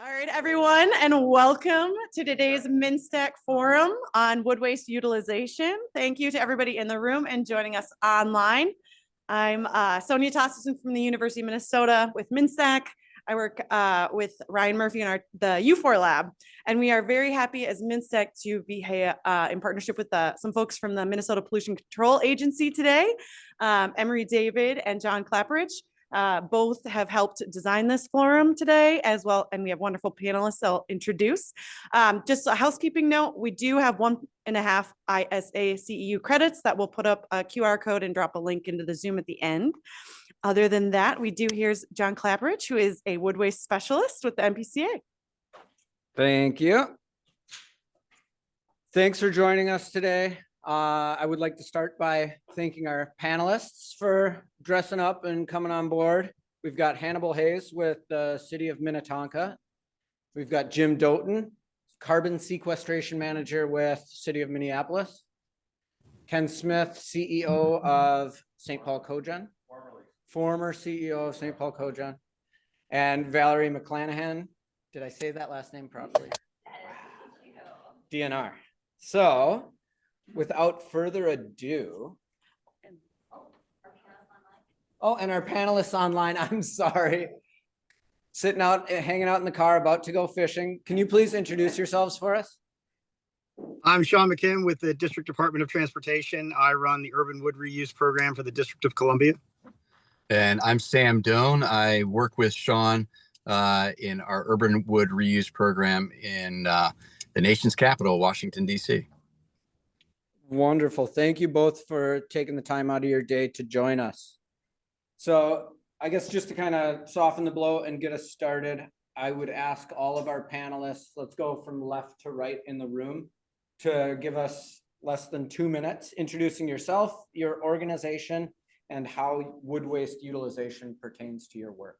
All right, everyone, and welcome to today's MnSTAC Forum on wood waste utilization. Thank you to everybody in the room and joining us online. I'm Sonia Tossison from the University of Minnesota with MnSTAC. I work with Ryan Murphy in the U4 lab, and we are very happy as MnSTAC to be in partnership with some folks from the Minnesota Pollution Control Agency today, Emery David and John Klapperich. Both have helped design this forum today as well, and we have wonderful panelists I'll introduce. Just a housekeeping note, we do have 1.5 ISA CEU credits that we'll put up a QR code and drop a link into the Zoom at the end. Other than that, here's John Klapperich, who is a wood waste specialist with the MPCA. Thank you. Thanks for joining us today. I would like to start by thanking our panelists for dressing up and coming on board. We've got Hannibal Hayes with the City of Minnetonka. We've got Jim Doten, Carbon Sequestration Manager with City of Minneapolis. Ken Smith, CEO of St. Paul Cogen. Former CEO of St. Paul Cogen. And Valerie McClannahan. Did I say that last name properly? DNR. So, without further ado, and our panelists online, I'm sorry. Sitting out, hanging out in the car, about to go fishing. Can you please introduce yourselves for us? I'm Shaun McKim with the District Department of Transportation. I run the Urban Wood Reuse Program for the District of Columbia. And I'm Sam Doan. I work with Shaun in our Urban Wood Reuse Program in the nation's capital, Washington, D.C. Wonderful. Thank you both for taking the time out of your day to join us. So I guess just to kind of soften the blow and get us started, I would ask all of our panelists, let's go from left to right in the room, to give us less than 2 minutes introducing yourself, your organization, and how wood waste utilization pertains to your work.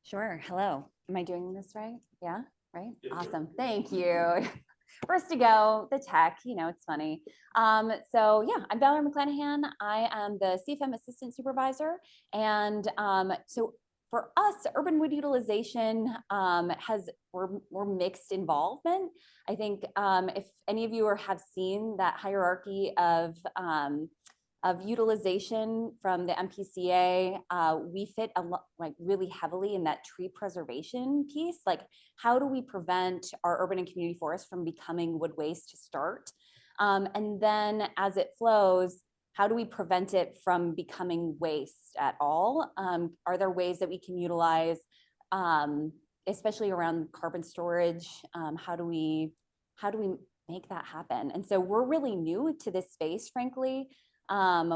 Sure. Hello. Am I doing this right? Yeah. Right. Yeah, awesome. Sure. Thank you. First to go, the tech, it's funny. So yeah, I'm Valerie McClannahan. I am the CFM Assistant Supervisor. And so for us, urban wood utilization we're mixed involvement. I think if any of you have seen that hierarchy of utilization from the MPCA, we fit really heavily in that tree preservation piece. Like, how do we prevent our urban and community forests from becoming wood waste to start? And then as it flows, how do we prevent it from becoming waste at all? Are there ways that we can utilize, especially around carbon storage? How do we make that happen? And so we're really new to this space, frankly.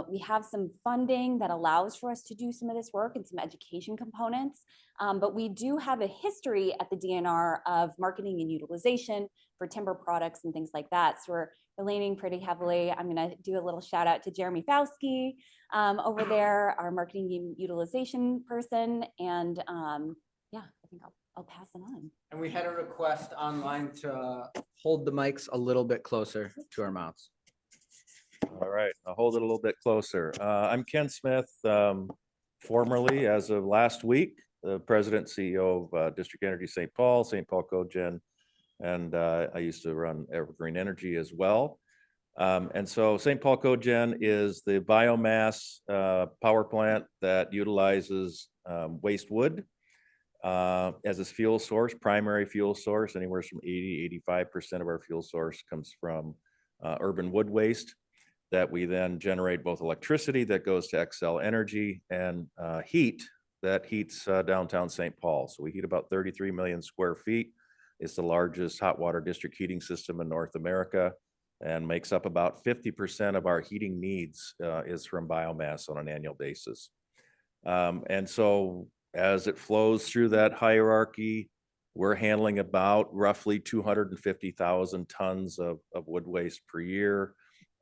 We have some funding that allows for us to do some of this work and some education components, but we do have a history at the DNR of marketing and utilization for timber products and things like that. So we're leaning pretty heavily. I'm going to do a little shout out to Jeremy Fowsky over there, our marketing and utilization person. And yeah, I think I'll pass it on. And we had a request online to hold the mics a little bit closer to our mouths. All right, I'll hold it a little bit closer. I'm Ken Smith, formerly, as of last week, the President and CEO of District Energy St. Paul Cogen, and I used to run Evergreen Energy as well. And so St. Paul Cogen is the biomass power plant that utilizes waste wood as its fuel source, primary fuel source. Anywhere from 80–85% of our fuel source comes from urban wood waste, that we then generate both electricity that goes to Xcel Energy and heat that heats downtown St. Paul. So we heat about 33 million square feet. It's the largest hot water district heating system in North America and makes up about 50% of our heating needs is from biomass on an annual basis. And so as it flows through that hierarchy, we're handling about roughly 250,000 tons of wood waste per year.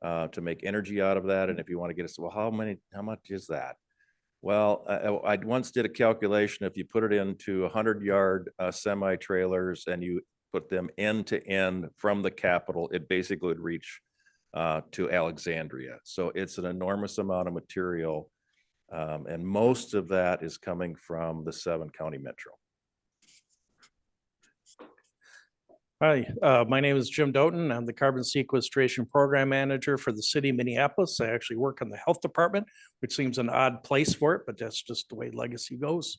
To make energy out of that. And if you want to get us, well, how much is that? Well, I once did a calculation. If you put it into 100-yard semi trailers and you put them end to end from the Capitol, it basically would reach to Alexandria. So it's an enormous amount of material. And most of that is coming from the 7-county metro. Hi, my name is Jim Doten. I'm the Carbon Sequestration Program Manager for the city of Minneapolis. I actually work in the health department, which seems an odd place for it, but that's just the way legacy goes.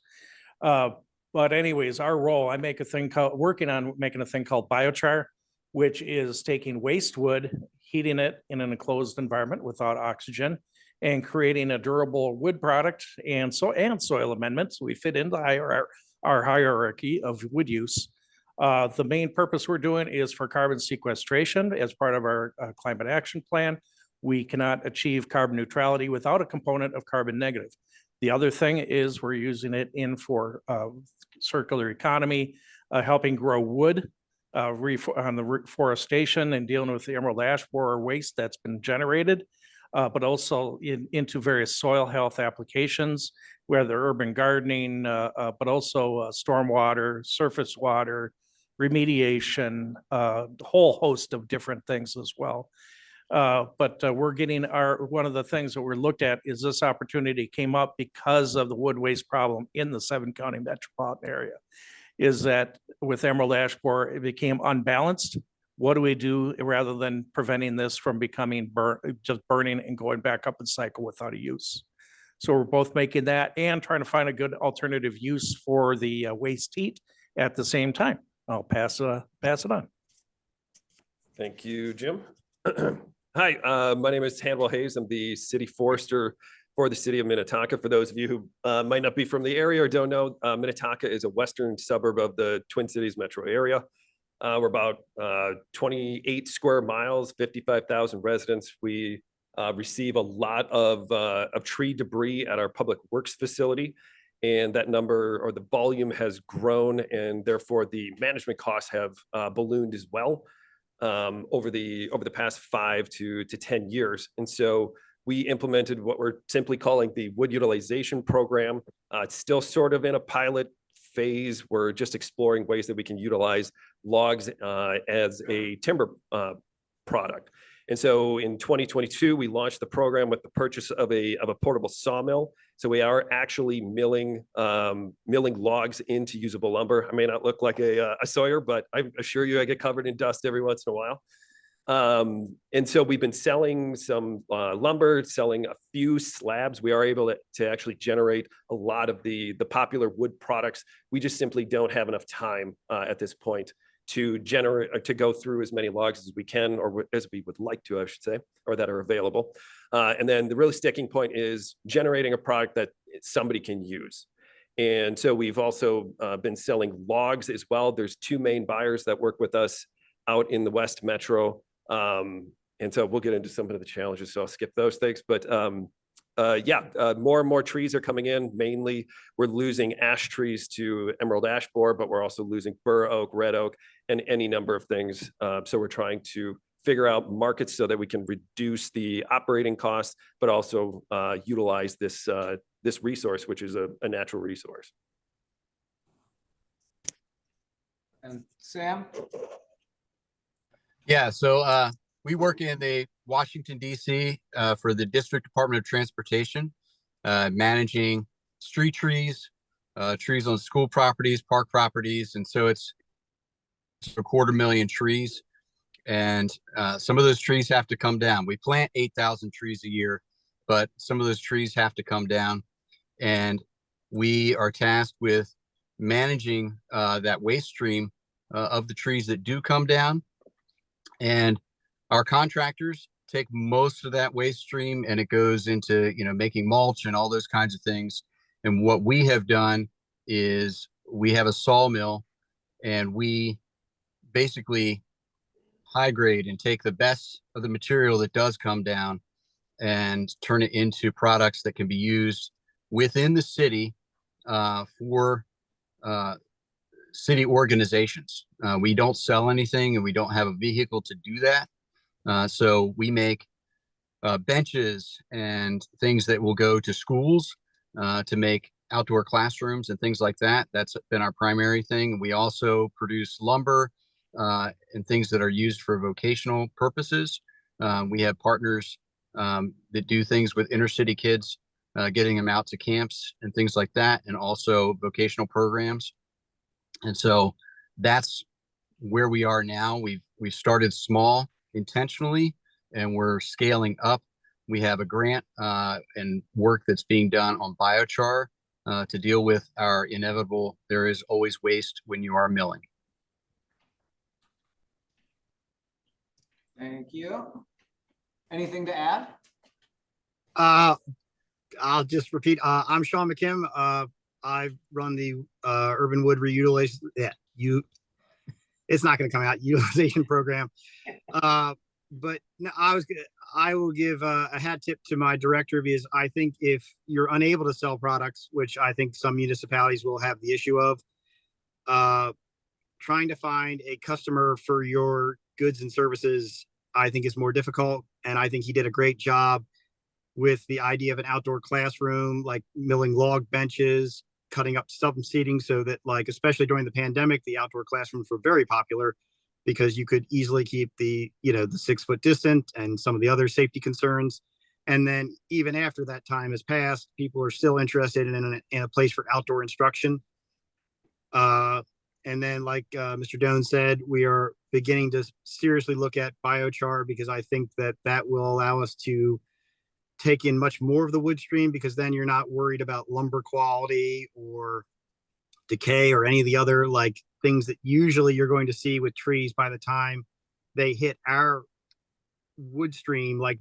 But anyways, our role, I make a thing called, working on making a thing called biochar, which is taking waste wood, heating it in an enclosed environment without oxygen, and creating a durable wood product and soil amendments. We fit into our hierarchy of wood use. The main purpose we're doing is for carbon sequestration as part of our climate action plan. We cannot achieve carbon neutrality without a component of carbon negative. The other thing is we're using it for circular economy, helping grow wood on the reforestation and dealing with the emerald ash borer waste that's been generated, but also into various soil health applications, whether urban gardening, but also stormwater, surface water, remediation, a whole host of different things as well. But we're getting one of the things that we're looked at is this opportunity came up because of the wood waste problem in the 7-county metropolitan area. Is that with emerald ash borer, it became unbalanced. What do we do rather than preventing this from becoming just burning and going back up in cycle without a use? So we're both making that and trying to find a good alternative use for the waste heat at the same time. I'll pass it on. Thank you, Jim. Hi, my name is Hannibal Hayes. I'm the city forester for the city of Minnetonka. For those of you who might not be from the area or don't know, Minnetonka is a western suburb of the Twin Cities metro area. We're about 28 square miles, 55,000 residents. We receive a lot of tree debris at our public works facility. And that number or the volume has grown, and therefore the management costs have ballooned as well over the past 5 to 10 years. And so we implemented what we're simply calling the wood utilization program. It's still sort of in a pilot phase. We're just exploring ways that we can utilize logs as a timber product. And so in 2022, we launched the program with the purchase of a portable sawmill. So we are actually milling logs into usable lumber. I may not look like a sawyer, but I assure you I get covered in dust every once in a while. And so we've been selling some lumber, selling a few slabs. We are able to actually generate a lot of the popular wood products. We just simply don't have enough time at this point to go through as many logs as we can, or as we would like to, I should say, or that are available. And then the really sticking point is generating a product that somebody can use. And so we've also been selling logs as well. There's 2 main buyers that work with us out in the West Metro. And so we'll get into some of the challenges, so I'll skip those things. But more and more trees are coming in. Mainly, we're losing ash trees to emerald ash borer, but we're also losing bur oak, red oak, and any number of things. So we're trying to figure out markets so that we can reduce the operating costs, but also utilize this resource, which is a natural resource. And Sam? Yeah, so we work in the Washington, D.C. For the District Department of Transportation, managing street trees, trees on school properties, park properties. And so it's a 250,000 trees. And some of those trees have to come down. We plant 8,000 trees a year, but some of those trees have to come down. And we are tasked with managing that waste stream of the trees that do come down. And our contractors take most of that waste stream and it goes into, making mulch and all those kinds of things. And what we have done is we have a sawmill and we basically high grade and take the best of the material that does come down and turn it into products that can be used within the city for city organizations. We don't sell anything and we don't have a vehicle to do that. So we make benches and things that will go to schools to make outdoor classrooms and things like that. That's been our primary thing. We also produce lumber and things that are used for vocational purposes. We have partners that do things with inner city kids, getting them out to camps and things like that, and also vocational programs. And so that's where we are now. We've started small intentionally, and we're scaling up. We have a grant and work that's being done on biochar to deal with our inevitable, there is always waste when you are milling. Thank you. Anything to add? I'll just repeat. I'm Shaun McKim. I run the Urban Wood Reutilization. It's not going to come out utilization program. But no, I will give a hat tip to my director, because I think if you're unable to sell products, which I think some municipalities will have the issue of, trying to find a customer for your goods and services, I think is more difficult. And I think he did a great job with the idea of an outdoor classroom, like milling log benches, cutting up stump seating, so that, like, especially during the pandemic, the outdoor classrooms were very popular because you could easily keep the 6 foot distance and some of the other safety concerns. And then even after that time has passed, people are still interested in a place for outdoor instruction. And then, like Mr. Doan said, we are beginning to seriously look at biochar, because I think that will allow us to take in much more of the wood stream, because then you're not worried about lumber quality or decay or any of the other like things that usually you're going to see with trees by the time they hit our wood stream. Like,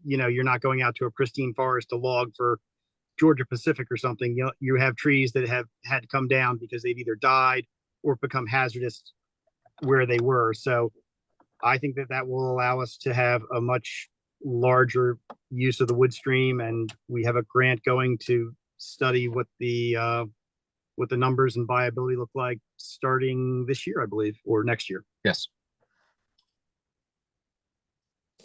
you're not going out to a pristine forest to log for Georgia Pacific or something. You have trees that have had to come down because they've either died or become hazardous where they were. So I think that will allow us to have a much larger use of the wood stream, and we have a grant going to study what the numbers and viability look like starting this year, I believe, or next year. Yes.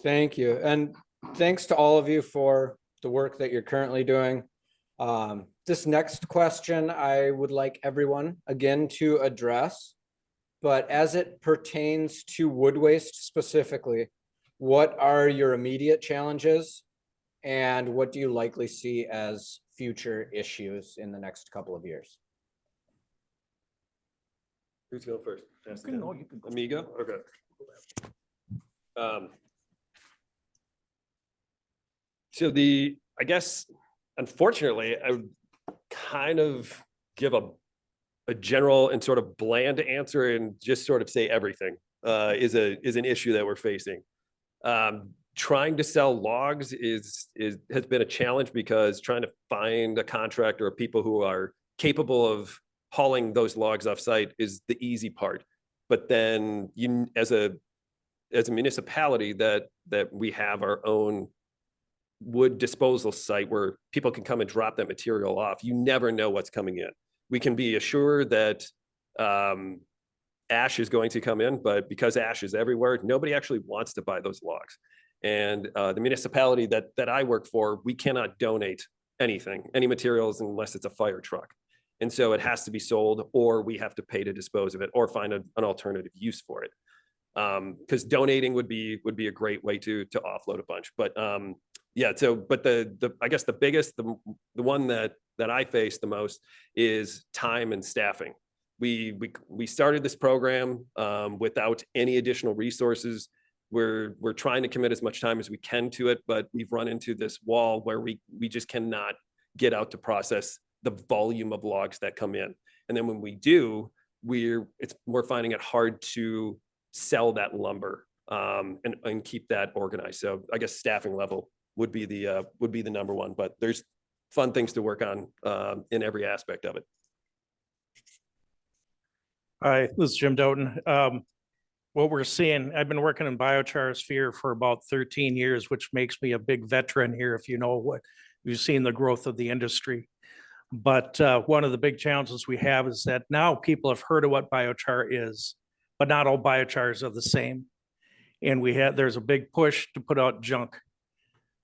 Thank you. And thanks to all of you for the work that you're currently doing. This next question, I would like everyone again to address, but as it pertains to wood waste specifically, what are your immediate challenges and what do you likely see as future issues in the next couple of years? Who's going first? You can go. Amigo? Okay. So I guess, unfortunately, I would kind of give a general and sort of bland answer and just sort of say everything is an issue that we're facing. Trying to sell logs has been a challenge, because trying to find a contractor or people who are capable of hauling those logs off site is the easy part. But then as a municipality that we have our own wood disposal site where people can come and drop that material off, you never know what's coming in. We can be assured that ash is going to come in, but because ash is everywhere, nobody actually wants to buy those logs. And the municipality that I work for, we cannot donate any materials unless it's a fire truck. And so it has to be sold, or we have to pay to dispose of it, or find an alternative use for it. Because donating would be a great way to offload a bunch. But yeah, so but I guess the biggest, the one that I face the most is time and staffing. We started this program without any additional resources. We're trying to commit as much time as we can to it, but we've run into this wall where we just cannot get out to process the volume of logs that come in. And then when we do, we're finding it hard to sell that lumber and keep that organized. So I guess staffing level would be the number one, but there's fun things to work on in every aspect of it. Hi, this is Jim Doten. What we're seeing, I've been working in biochar sphere for about 13 years, which makes me a big veteran here, if you know what you've seen the growth of the industry. But one of the big challenges we have is that now people have heard of what biochar is, but not all biochars are the same. And there's a big push to put out junk.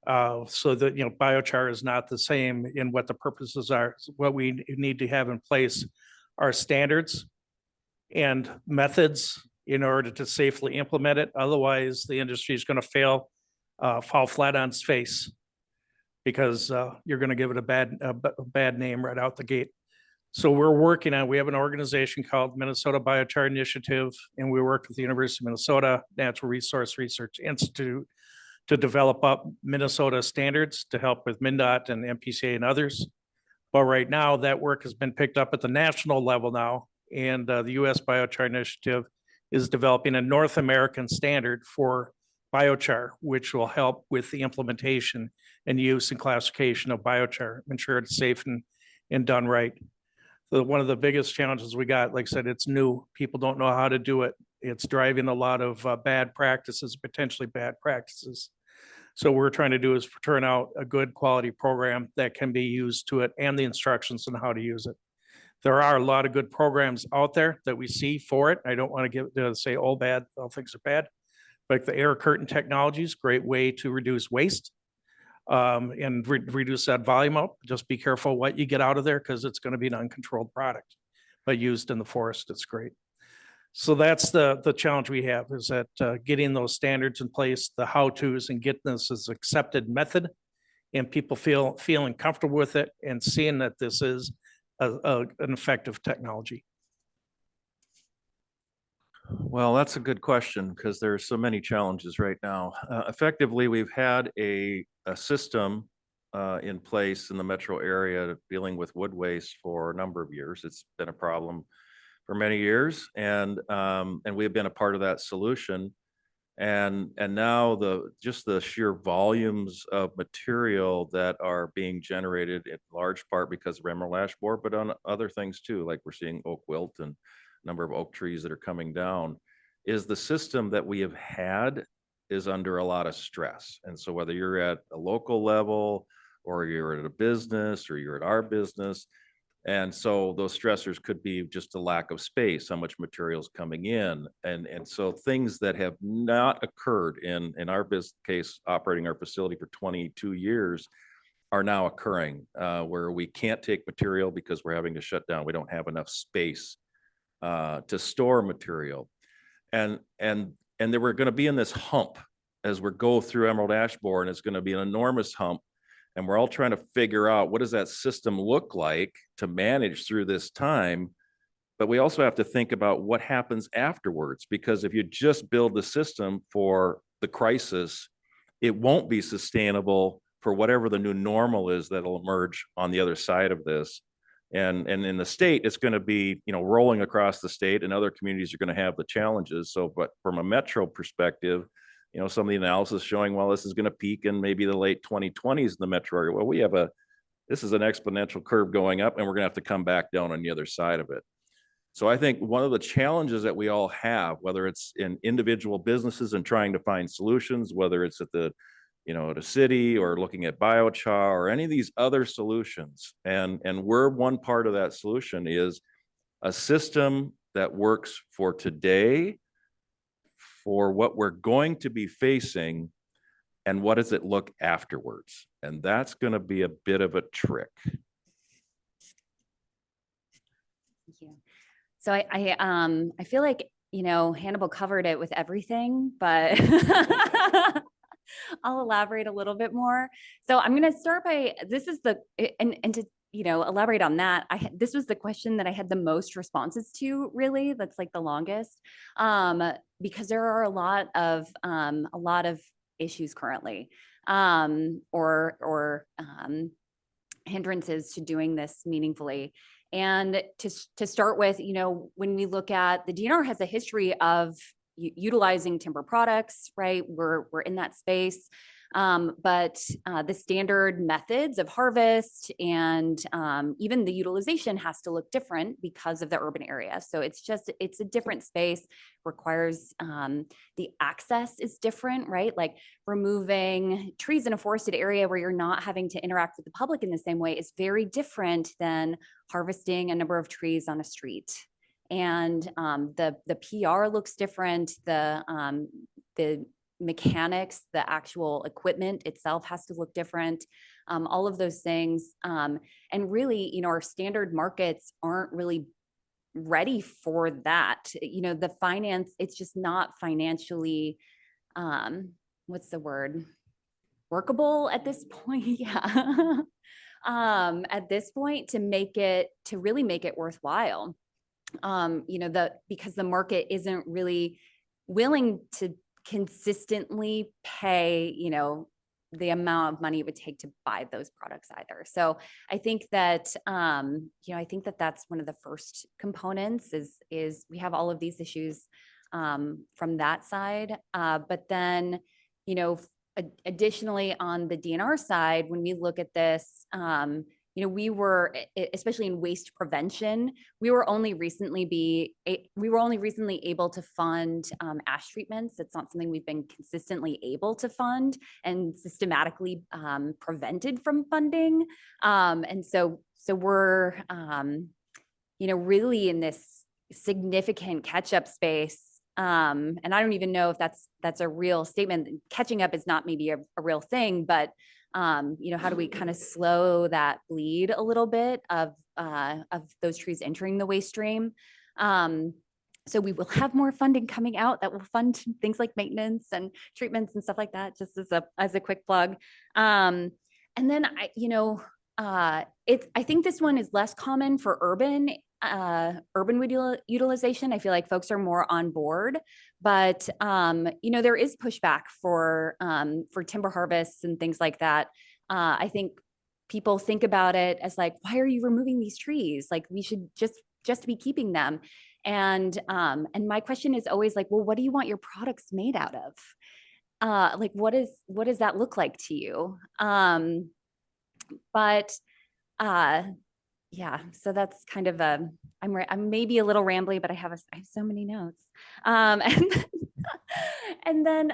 So that, biochar is not the same in what the purposes are. What we need to have in place are standards and methods in order to safely implement it. Otherwise, the industry is going to fall flat on its face, because you're going to give it a bad name right out the gate. So we're working on, we have an organization called Minnesota Biochar Initiative, and we work with the University of Minnesota Natural Resource Research Institute to develop up Minnesota standards to help with MnDOT and MPCA and others. But right now, that work has been picked up at the national level now, and the US Biochar Initiative is developing a North American standard for biochar, which will help with the implementation and use and classification of biochar, ensure it's safe and done right. So one of the biggest challenges we got, like I said, it's new. People don't know how to do it. It's driving a lot of bad practices, potentially bad practices. So what we're trying to do is turn out a good quality program that can be used to it and the instructions on how to use it. There are a lot of good programs out there that we see for it. I don't want to say all bad, all things are bad. Like the air curtain technology is a great way to reduce waste and reduce that volume up. Just be careful what you get out of there because it's going to be an uncontrolled product, but used in the forest, it's great. So that's the challenge we have, is that getting those standards in place, the how-tos, and getting this as accepted method, and people feeling comfortable with it and seeing that this is an effective technology. Well, that's a good question because there's so many challenges right now. Effectively, we've had a system in place in the metro area dealing with wood waste for a number of years. It's been a problem for many years, and we've been a part of that solution. And now just the sheer volumes of material that are being generated in large part because of emerald ash borer, but on other things too, like we're seeing oak wilt and a number of oak trees that are coming down, is the system that we have had is under a lot of stress. And so whether you're at a local level or you're at a business or you're at our business, and so those stressors could be just a lack of space, how much material is coming in. And so things that have not occurred in our business case, operating our facility for 22 years, are now occurring where we can't take material because we're having to shut down. We don't have enough space to store material. And then we're going to be in this hump as we go through emerald ash borer, and it's going to be an enormous hump. And we're all trying to figure out, what does that system look like to manage through this time? But we also have to think about what happens afterwards, because if you just build the system for the crisis, it won't be sustainable for whatever the new normal is that'll emerge on the other side of this. And in the state, it's going to be, rolling across the state, and other communities are going to have the challenges. So, but from a metro perspective, some of the analysis showing, well, this is going to peak in maybe the late 2020s in the metro area. Well, this is an exponential curve going up, and we're going to have to come back down on the other side of it. So I think one of the challenges that we all have, whether it's in individual businesses and trying to find solutions, whether it's at the city or looking at biochar or any of these other solutions, and we're one part of that solution, is a system that works for today, for what we're going to be facing, and what does it look afterwards? And that's going to be a bit of a trick. Thank you. So I feel like, Hannibal covered it with everything, but I'll elaborate a little bit more. So I'm going to start by, this is and to elaborate on that, this was the question that I had the most responses to, really. That's like the longest, because there are a lot of issues currently, or hindrances to doing this meaningfully. And to start with, when we look at, the DNR has a history of utilizing timber products, right? We're in that space. But the standard methods of harvest and even the utilization has to look different because of the urban area. So it's a different space, requires the access is different, right? Like removing trees in a forested area where you're not having to interact with the public in the same way is very different than harvesting a number of trees on a street. And the PR looks different. The mechanics, the actual equipment itself has to look different. All of those things. And really, our standard markets aren't really ready for that. The finance, it's just not financially, what's the word? Workable at this point. Yeah. at this point to really make it worthwhile. Because the market isn't really willing to consistently pay, the amount of money it would take to buy those products either. So I think that, that's one of the first components is we have all of these issues from that side. But then, additionally on the DNR side, when we look at this, we were, especially in waste prevention, we were only recently able to fund ash treatments. It's not something we've been consistently able to fund and systematically prevented from funding. And so we're, really in this significant catch-up space. And I don't even know if that's a real statement. Catching up is not maybe a real thing, but how do we kind of slow that bleed a little bit of those trees entering the waste stream? So we will have more funding coming out that will fund things like maintenance and treatments and stuff like that, just as a quick plug. And then I think this one is less common for urban wood utilization. I feel like folks are more on board, but there is pushback for timber harvests and things like that. I think people think about it as like, why are you removing these trees? Like we should just be keeping them. And my question is always like, well, what do you want your products made out of? Like, what does that look like to you? Yeah, so that's kind of I'm maybe a little rambly, but I have so many notes. And then,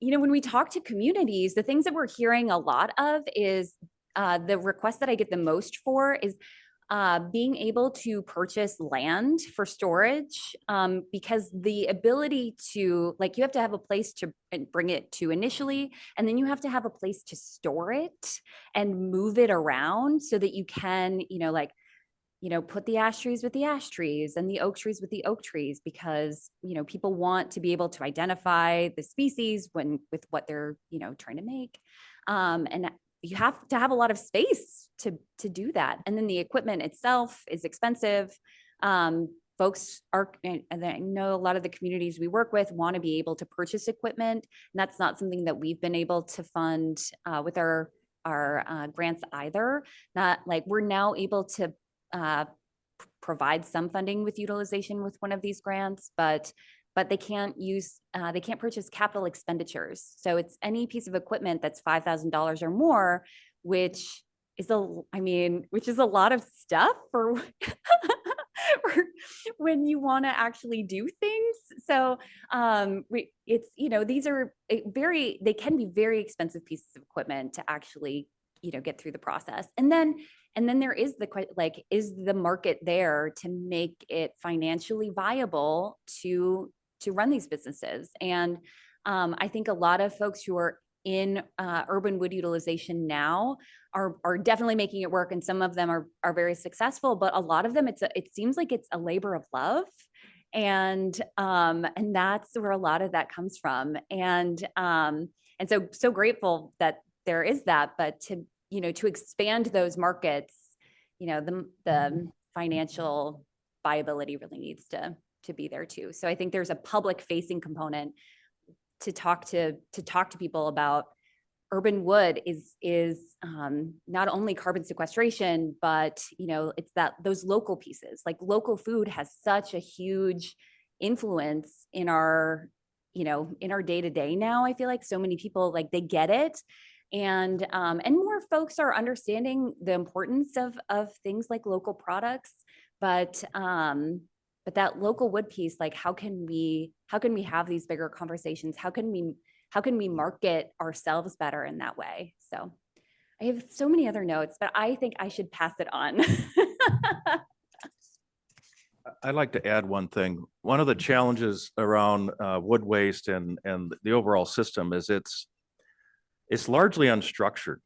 when we talk to communities, the things that we're hearing a lot of is the request that I get the most for is being able to purchase land for storage, because the ability to, like, you have to have a place to bring it to initially, and then you have to have a place to store it and move it around so that you can, put the ash trees with the ash trees and the oak trees with the oak trees, because, people want to be able to identify the species with what they're, trying to make. And you have to have a lot of space to do that. And then the equipment itself is expensive. Folks are, and I know a lot of the communities we work with want to be able to purchase equipment. And that's not something that we've been able to fund with our grants either. Not like we're now able to provide some funding with utilization with one of these grants, but they can't purchase capital expenditures. So it's any piece of equipment that's $5,000 or more, which is a lot of stuff for when you want to actually do things. So these are they can be very expensive pieces of equipment to actually, get through the process. And then there is is the market there to make it financially viable to run these businesses? And I think a lot of folks who are in urban wood utilization now are definitely making it work, and some of them are very successful, but a lot of them it seems like it's a labor of love, and that's where a lot of that comes from. And so grateful that there is that, but to expand those markets, the financial viability really needs to be there too. So I think there's a public facing component to talk to people about urban wood is not only carbon sequestration, but it's those local pieces. Like local food has such a huge influence in our day-to-day now. I feel like so many people, like, they get it, and more folks are understanding the importance of things like local products, but that local wood piece, like, how can we have these bigger conversations? How can we market ourselves better in that way? So I have so many other notes, but I think I should pass it on. I'd like to add one thing. One of the challenges around wood waste and the overall system is it's largely unstructured,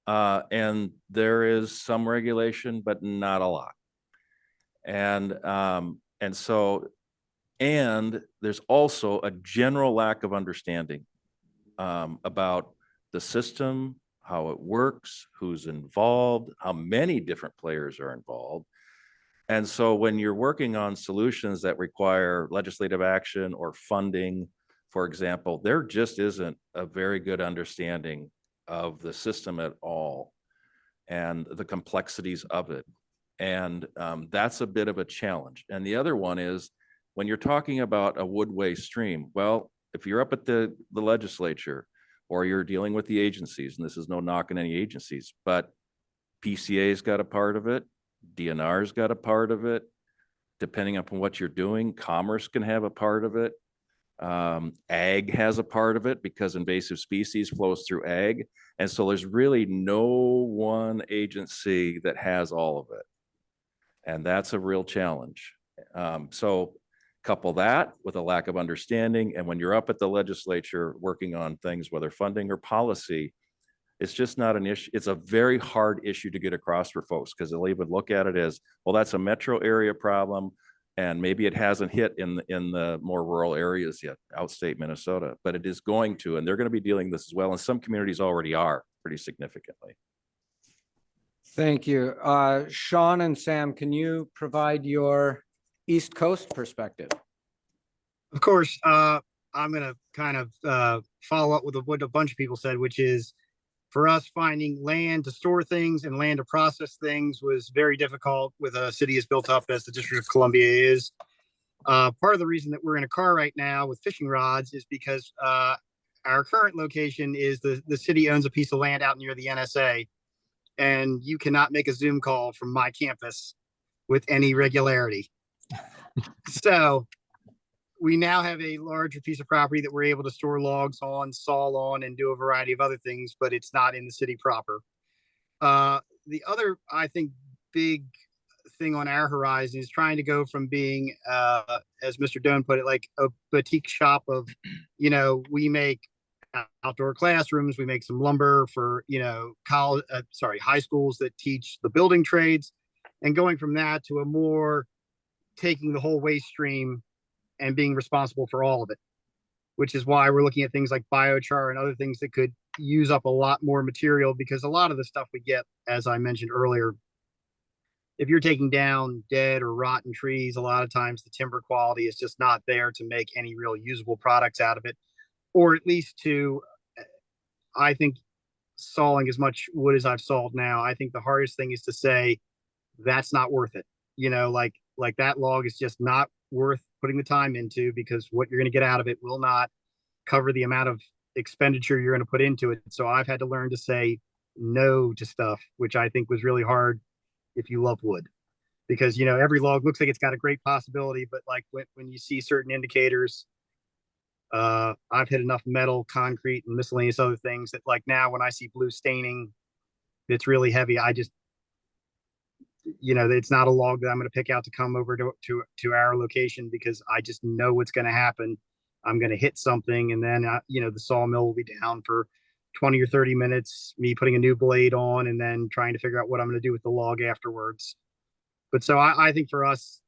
and there is some regulation, but not a lot. And there's also a general lack of understanding about the system, how it works, who's involved, how many different players are involved. And so when you're working on solutions that require legislative action or funding, for example, there just isn't a very good understanding of the system at all and the complexities of it. And that's a bit of a challenge. And the other one is when you're talking about a woodway stream, well, if you're up at the legislature or you're dealing with the agencies, and this is no knock on any agencies, but PCA's got a part of it, DNR's got a part of it. Depending upon what you're doing, commerce can have a part of it. Ag has a part of it because invasive species flows through ag. And so there's really no one agency that has all of it. And that's a real challenge. So couple that with a lack of understanding. And when you're up at the legislature working on things, whether funding or policy, it's just not an issue. It's a very hard issue to get across for folks because they'll even look at it as, well, that's a metro area problem. And maybe it hasn't hit in the more rural areas yet, outstate Minnesota, but it is going to, and they're going to be dealing with this as well. And some communities already are pretty significantly. Thank you. Shaun and Sam, can you provide your East Coast perspective? Of course, I'm going to kind of follow up with what a bunch of people said, which is for us finding land to store things and land to process things was very difficult with a city as built up as the District of Columbia is. Part of the reason that we're in a car right now with fishing rods is because our current location is the city owns a piece of land out near the NSA, and you cannot make a Zoom call from my campus with any regularity. So we now have a larger piece of property that we're able to store logs on, saw on, and do a variety of other things, but it's not in the city proper. The other, I think, big thing on our horizon is trying to go from being, as Mr. Doan put it, like a boutique shop of, we make outdoor classrooms, we make some lumber for, high schools that teach the building trades, and going from that to a more taking the whole waste stream and being responsible for all of it, which is why we're looking at things like biochar and other things that could use up a lot more material, because a lot of the stuff we get, as I mentioned earlier, if you're taking down dead or rotten trees, a lot of times the timber quality is just not there to make any real usable products out of it, or at least to, I think, sawing as much wood as I've sawed now, I think the hardest thing is to say that's not worth it. Like that log is just not worth putting the time into, because what you're going to get out of it will not cover the amount of expenditure you're going to put into it. So I've had to learn to say no to stuff, which I think was really hard if you love wood, because every log looks like it's got a great possibility, but like when you see certain indicators, I've hit enough metal, concrete, and miscellaneous other things that, like, now when I see blue staining it's really heavy, I just, it's not a log that I'm going to pick out to come over to our location, because I just know what's going to happen. I'm going to hit something, and then the sawmill will be down for 20 or 30 minutes, me putting a new blade on, and then trying to figure out what I'm going to do with the log afterwards. But so I think for us,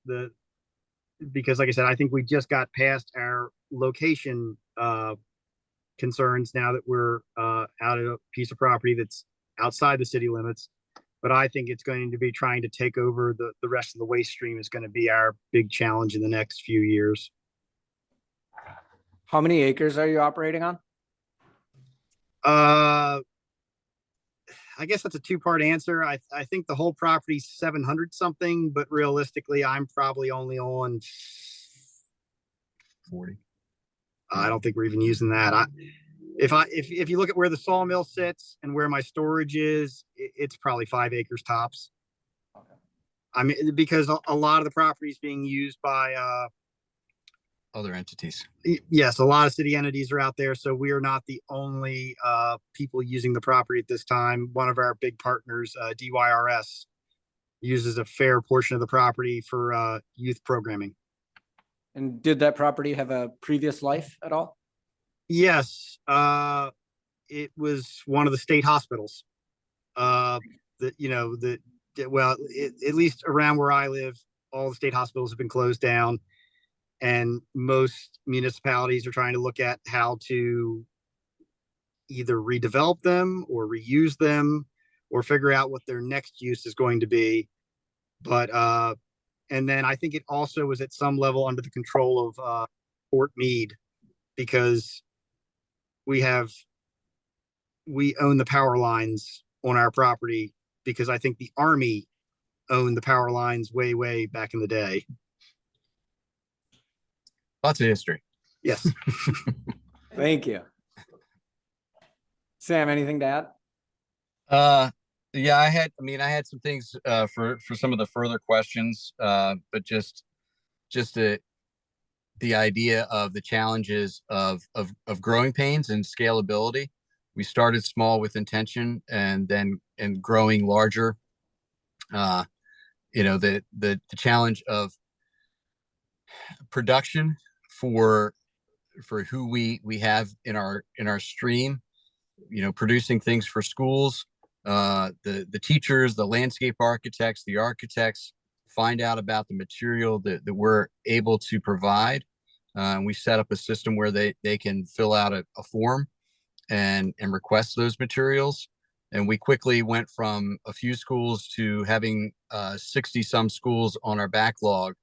because like I said, I think we just got past our location concerns now that we're out of a piece of property that's outside the city limits. But I think it's going to be trying to take over the rest of the waste stream is going to be our big challenge in the next few years. How many acres are you operating on? I guess that's a two-part answer. I think the whole property's 700 something, but realistically, I'm probably only on 40. I don't think we're even using that. If you look at where the sawmill sits and where my storage is, it's probably 5 acres tops. Okay. I mean, because a lot of the property is being used by Other entities. Yes, a lot of city entities are out there, so we are not the only people using the property at this time. One of our big partners, DYRS, uses a fair portion of the property for youth programming. And did that property have a previous life at all? Yes, it was one of the state hospitals. At least around where I live, all the state hospitals have been closed down, and most municipalities are trying to look at how to either redevelop them or reuse them or figure out what their next use is going to be. But and then I think it also was at some level under the control of Fort Meade, because we own the power lines on our property, because I think the Army owned the power lines way back in the day. Lots of history. Yes. Thank you. Sam, anything to add? Yeah, I had some things for some of the further questions, but just the idea of the challenges of growing pains and scalability. We started small with intention and growing larger. The challenge of production for who we have in our stream, producing things for schools, the teachers, the landscape architects, the architects find out about the material that we're able to provide. We set up a system where they can fill out a form and request those materials. And we quickly went from a few schools to having 60 some schools on our backlog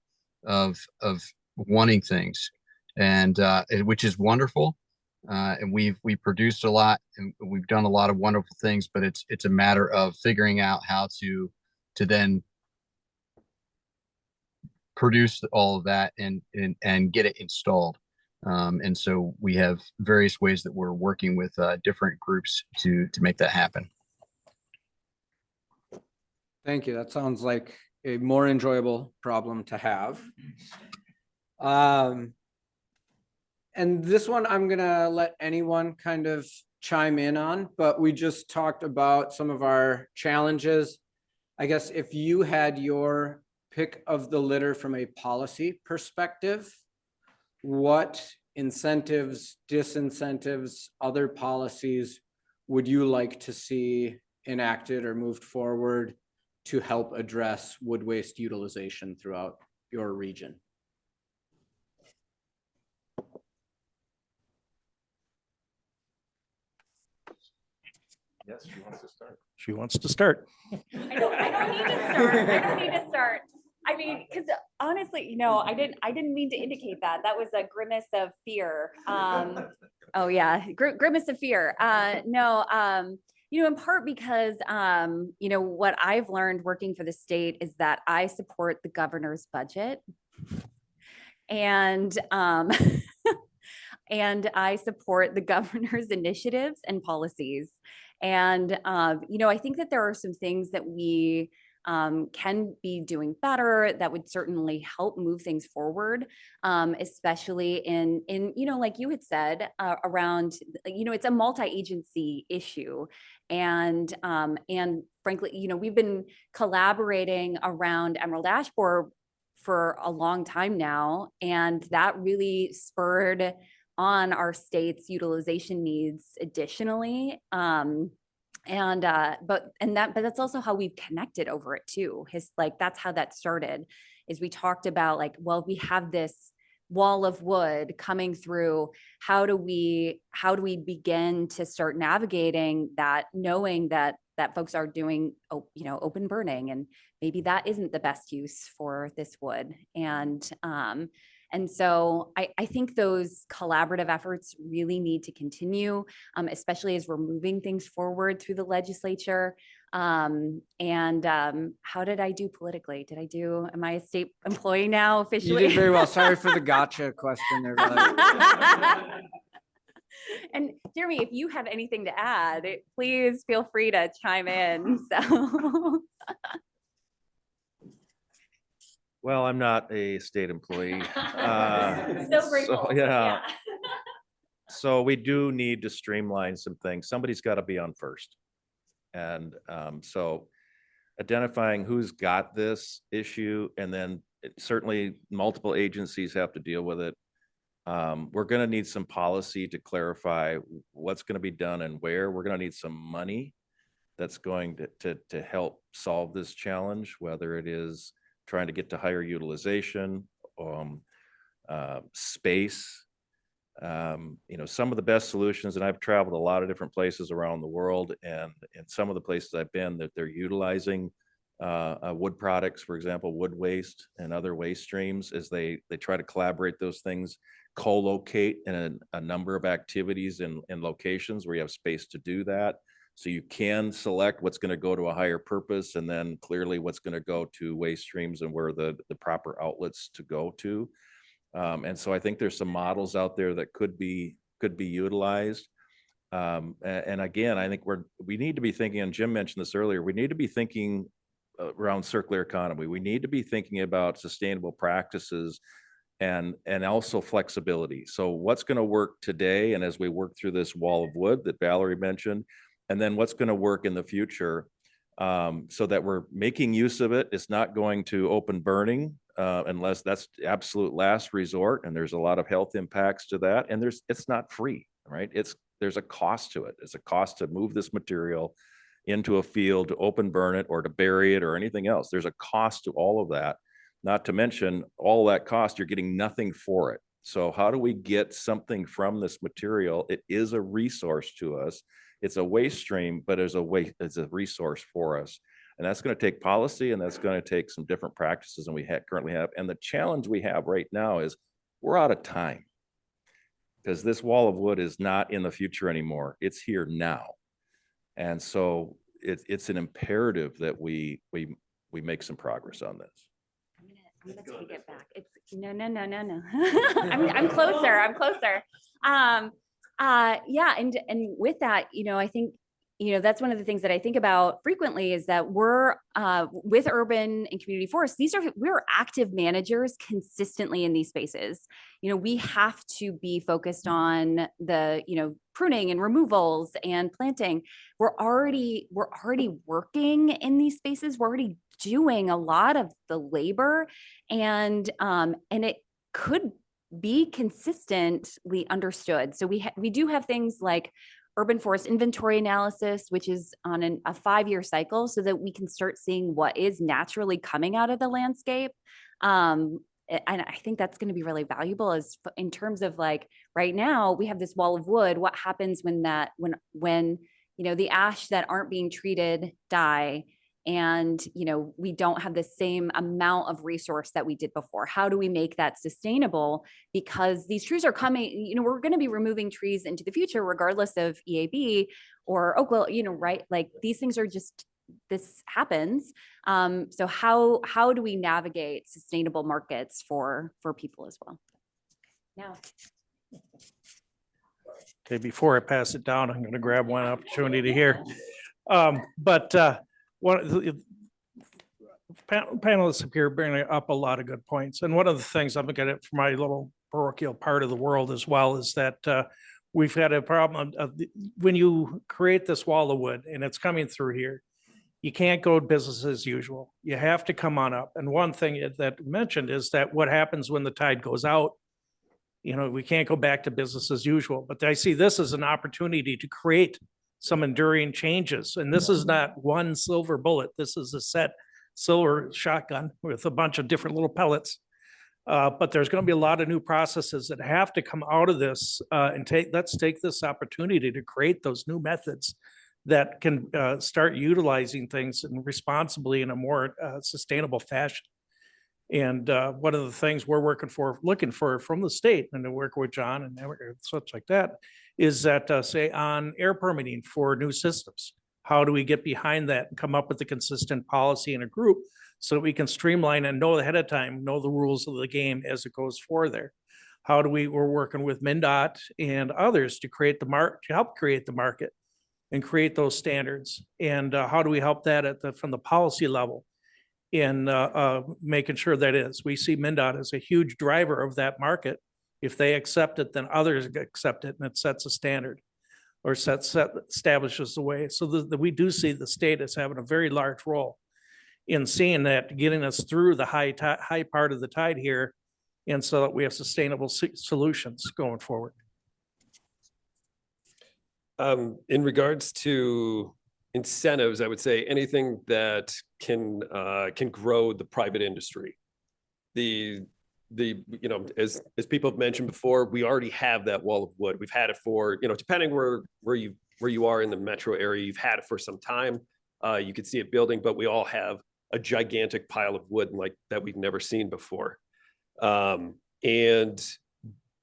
of wanting things, and which is wonderful. And we produced a lot, and we've done a lot of wonderful things, but it's a matter of figuring out how to then produce all of that and get it installed. And so we have various ways that we're working with different groups to make that happen. Thank you. That sounds like a more enjoyable problem to have. And this one, I'm gonna let anyone kind of chime in on, but we just talked about some of our challenges. I guess if you had your pick of the litter from a policy perspective, what incentives, disincentives, other policies would you like to see enacted or moved forward to help address wood waste utilization throughout your region? Yes, she wants to start. She wants to start. I don't need to start. I don't need to start. I mean, because honestly, I didn't mean to indicate that. That was a grimace of fear. Oh yeah, grimace of fear. No, in part because, what I've learned working for the state is that I support the governor's budget, and and I support the governor's initiatives and policies. And, I think that there are some things that we can be doing better that would certainly help move things forward, especially in like you had said, around, it's a multi-agency issue. And frankly, we've been collaborating around Emerald Ash Borer for a long time now, and that really spurred on our state's utilization needs additionally. But that's also how we've connected over it too. That's how that started, is we talked about we have this wall of wood coming through. How do we begin to start navigating that, knowing that folks are doing, open burning, and maybe that isn't the best use for this wood. And so I think those collaborative efforts really need to continue, especially as we're moving things forward through the legislature. How did I do politically? Am I a state employee now officially? You did very well. Sorry for the gotcha question there. And Jeremy, if you have anything to add, please feel free to chime in. So. Well, I'm not a state employee. So grateful. So, yeah. So we do need to streamline some things. Somebody's got to be on first. And so identifying who's got this issue, and then certainly multiple agencies have to deal with it. We're going to need some policy to clarify what's going to be done and where. We're going to need some money that's going to help solve this challenge, whether it is trying to get to higher utilization, space, Some of the best solutions, and I've traveled a lot of different places around the world, and in some of the places I've been, that they're utilizing wood products, for example, wood waste and other waste streams, as they try to collaborate those things, co-locate in a number of activities in locations where you have space to do that. So you can select what's going to go to a higher purpose, and then clearly what's going to go to waste streams and where the proper outlets to go to. And so I think there's some models out there that could be utilized. And again, I think we need to be thinking, and Jim mentioned this earlier, we need to be thinking around circular economy. We need to be thinking about sustainable practices and also flexibility. So what's going to work today, and as we work through this wall of wood that Valerie mentioned, and then what's going to work in the future, so that we're making use of it. It's not going to open burning unless that's the absolute last resort, and there's a lot of health impacts to that. And it's not free, right? There's a cost to it. It's a cost to move this material into a field, to open burn it, or to bury it, or anything else. There's a cost to all of that. Not to mention all that cost, you're getting nothing for it. So how do we get something from this material? It is a resource to us. It's a waste stream, but it's a resource for us. And that's going to take policy, and that's going to take some different practices than we currently have. And the challenge we have right now is we're out of time, because this wall of wood is not in the future anymore. It's here now. And so it's an imperative that we make some progress on this. I'm gonna take it back. It's no. I'm closer. Yeah, and with that, I think, that's one of the things that I think about frequently, is that we're with urban and community forests. We're active managers consistently in these spaces. We have to be focused on the, pruning and removals and planting. We're already working in these spaces. We're already doing a lot of the labor, and it could be consistently understood. So we do have things like urban forest inventory analysis, which is on a 5-year cycle, so that we can start seeing what is naturally coming out of the landscape. And I think that's going to be really valuable, in terms of, like, right now we have this wall of wood. What happens when the ash that aren't being treated die, and we don't have the same amount of resource that we did before? How do we make that sustainable? Because these trees are coming, we're going to be removing trees into the future, regardless of EAB or Oakville, right? Like, these things are just, this happens. So how do we navigate sustainable markets for people as well? Now. Okay, before I pass it down, I'm going to grab one opportunity here. One of the panelists up here bringing up a lot of good points. And one of the things I'm looking at from my little parochial part of the world as well is that we've had a problem of when you create this wall of wood and it's coming through here, you can't go business as usual. You have to come on up. And one thing that mentioned is that what happens when the tide goes out, we can't go back to business as usual. But I see this as an opportunity to create some enduring changes. And this is not one silver bullet. This is a set silver shotgun with a bunch of different little pellets. But there's going to be a lot of new processes that have to come out of this, and let's take this opportunity to create those new methods that can start utilizing things responsibly in a more sustainable fashion. And one of the things we're looking for from the state, and to work with John and such like that, is that say on air permitting for new systems, how do we get behind that and come up with a consistent policy in a group so that we can streamline and know ahead of time, know the rules of the game as it goes forward there? How do we're working with MnDOT and others to help create the market and create those standards. And how do we help that from the policy level in making sure that we see MnDOT as a huge driver of that market. If they accept it, then others accept it, and it sets a standard or establishes the way. So that we do see the state as having a very large role in seeing that, getting us through the high part of the tide here, and so that we have sustainable solutions going forward. In regards to incentives, I would say anything that can grow the private industry. The as people have mentioned before, we already have that wall of wood. We've had it for, depending where you are in the metro area, you've had it for some time. You can see it building, but we all have a gigantic pile of wood like that we've never seen before. And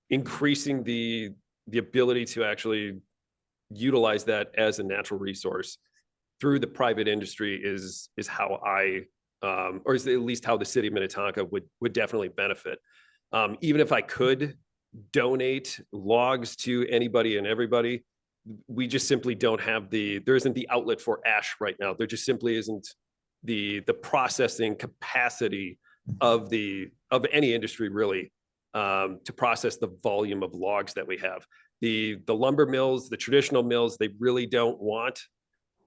increasing the ability to actually utilize that as a natural resource through the private industry is how or is at least how the city of Minnetonka would definitely benefit. Even if I could donate logs to anybody and everybody, we just simply don't have there isn't the outlet for ash right now. There just simply isn't the processing capacity of any industry really, to process the volume of logs that we have. The lumber mills, the traditional mills, they really don't want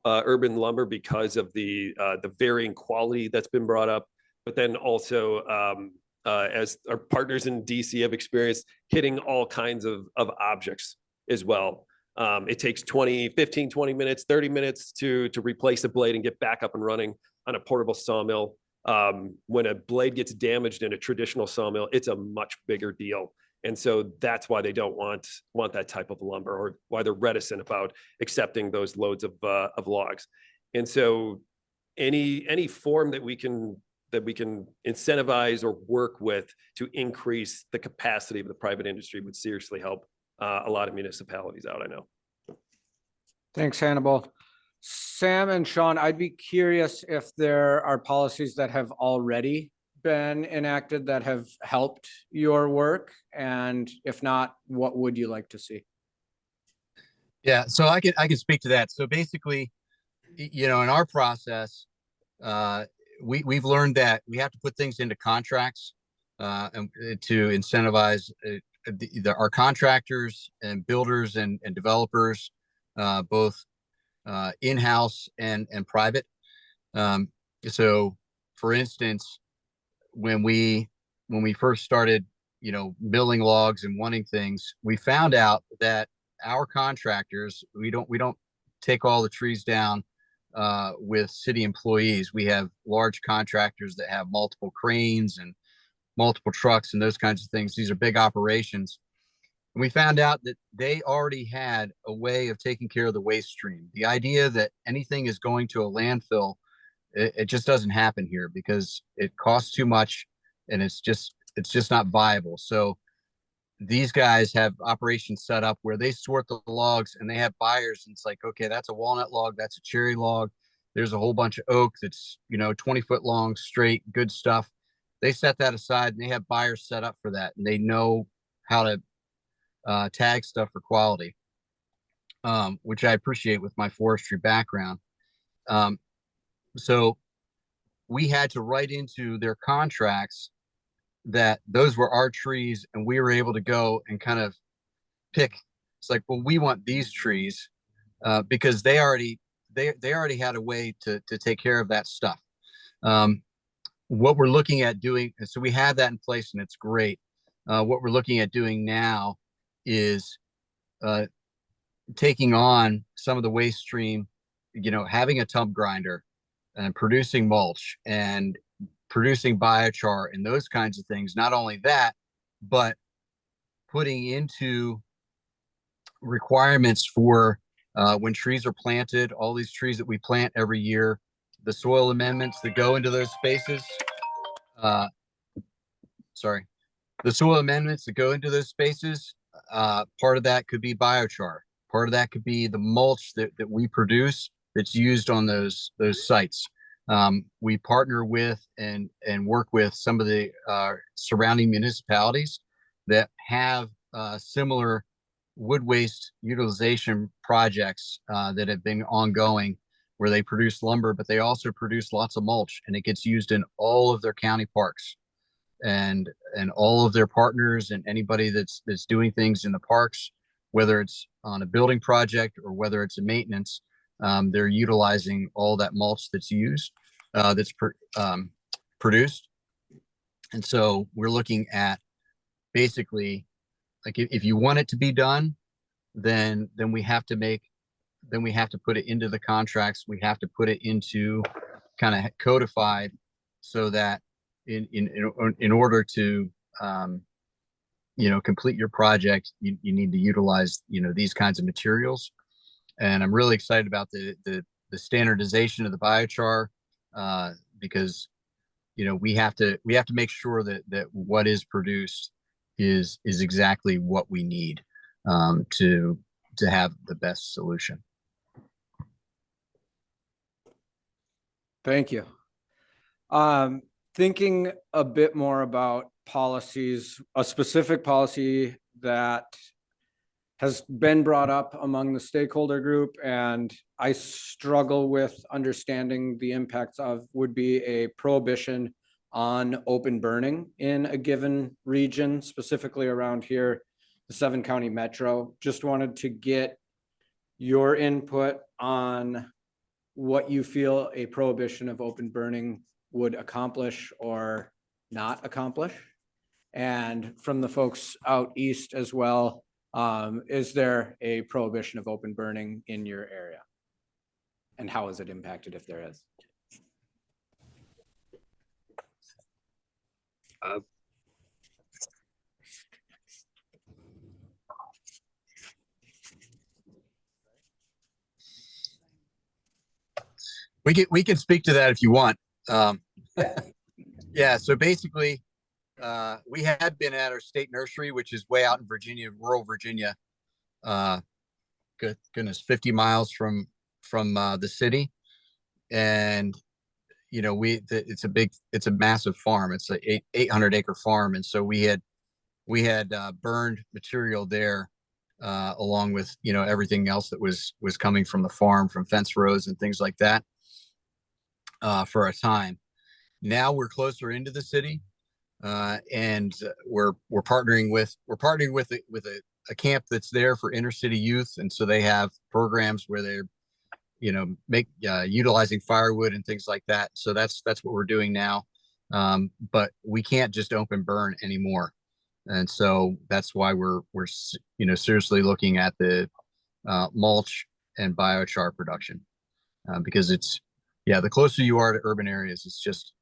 urban lumber because of the varying quality that's been brought up. But then also, as our partners in DC have experienced, hitting all kinds of objects as well. It takes 15, 20 minutes, 30 minutes to replace a blade and get back up and running on a portable sawmill. When a blade gets damaged in a traditional sawmill, it's a much bigger deal. And so that's why they don't want that type of lumber, or why they're reticent about accepting those loads of logs. And so any form that we can incentivize or work with to increase the capacity of the private industry would seriously help a lot of municipalities out, I know. Thanks, Hannibal. Sam and Shaun, I'd be curious if there are policies that have already been enacted that have helped your work, and if not, what would you like to see? Yeah, so I can speak to that. So basically, in our process, we've learned that we have to put things into contracts and to incentivize our contractors and builders and developers, both in-house and private. So, for instance, when we first started, milling logs and wanting things, we found out that our contractors, we don't take all the trees down with city employees. We have large contractors that have multiple cranes and multiple trucks and those kinds of things. These are big operations. And we found out that they already had a way of taking care of the waste stream. The idea that anything is going to a landfill, it just doesn't happen here because it costs too much and it's just not viable. So these guys have operations set up where they sort the logs and they have buyers, and it's like, okay, that's a walnut log, that's a cherry log, there's a whole bunch of oak that's 20-foot long, straight, good stuff. They set that aside and they have buyers set up for that, and they know how to tag stuff for quality, which I appreciate with my forestry background. So we had to write into their contracts that those were our trees, and we were able to go and kind of pick. It's like, well, we want these trees because they already had a way to take care of that stuff. What we're looking at doing, so we have that in place, and it's great. What we're looking at doing now is taking on some of the waste stream, having a tub grinder and producing mulch and producing biochar and those kinds of things. Not only that, but putting into requirements for when trees are planted, all these trees that we plant every year, the soil amendments that go into those spaces. The soil amendments that go into those spaces, part of that could be biochar. Part of that could be the mulch that we produce that's used on those sites. We partner with and work with some of the surrounding municipalities that have similar wood waste utilization projects that have been ongoing, where they produce lumber, but they also produce lots of mulch, and it gets used in all of their county parks. And all of their partners and anybody that's doing things in the parks, whether it's on a building project or whether it's a maintenance, they're utilizing all that mulch that's used, produced. And so we're looking at basically, like, if you want it to be done, then we have to put it into the contracts. We have to put it into kind of codified so that in order to complete your project, you need to utilize, these kinds of materials. And I'm really excited about the standardization of the biochar, because, we have to make sure that what is produced is exactly what we need, to have the best solution. Thank you. Thinking a bit more about policies, a specific policy that has been brought up among the stakeholder group, and I struggle with understanding the impacts of, would be a prohibition on open burning in a given region, specifically around here, the 7-county metro. Just wanted to get your input on what you feel a prohibition of open burning would accomplish or not accomplish. And from the folks out east as well, is there a prohibition of open burning in your area? And how is it impacted if there is? We can speak to that if you want. Yeah, so basically, we had been at our state nursery, which is way out in Virginia, rural Virginia. Goodness, 50 miles from the city. And, it's a massive farm. It's a 800-acre farm. And so we had burned material there, along with, everything else that was coming from the farm, from fence rows and things like that, for a time. Now we're closer into the city, and we're partnering with a camp that's there for inner city youth, and so they have programs where they're utilizing firewood and things like that. So that's what we're doing now, but we can't just open burn anymore, and so that's why we're seriously looking at the mulch and biochar production, because it's the closer you are to urban areas, it's just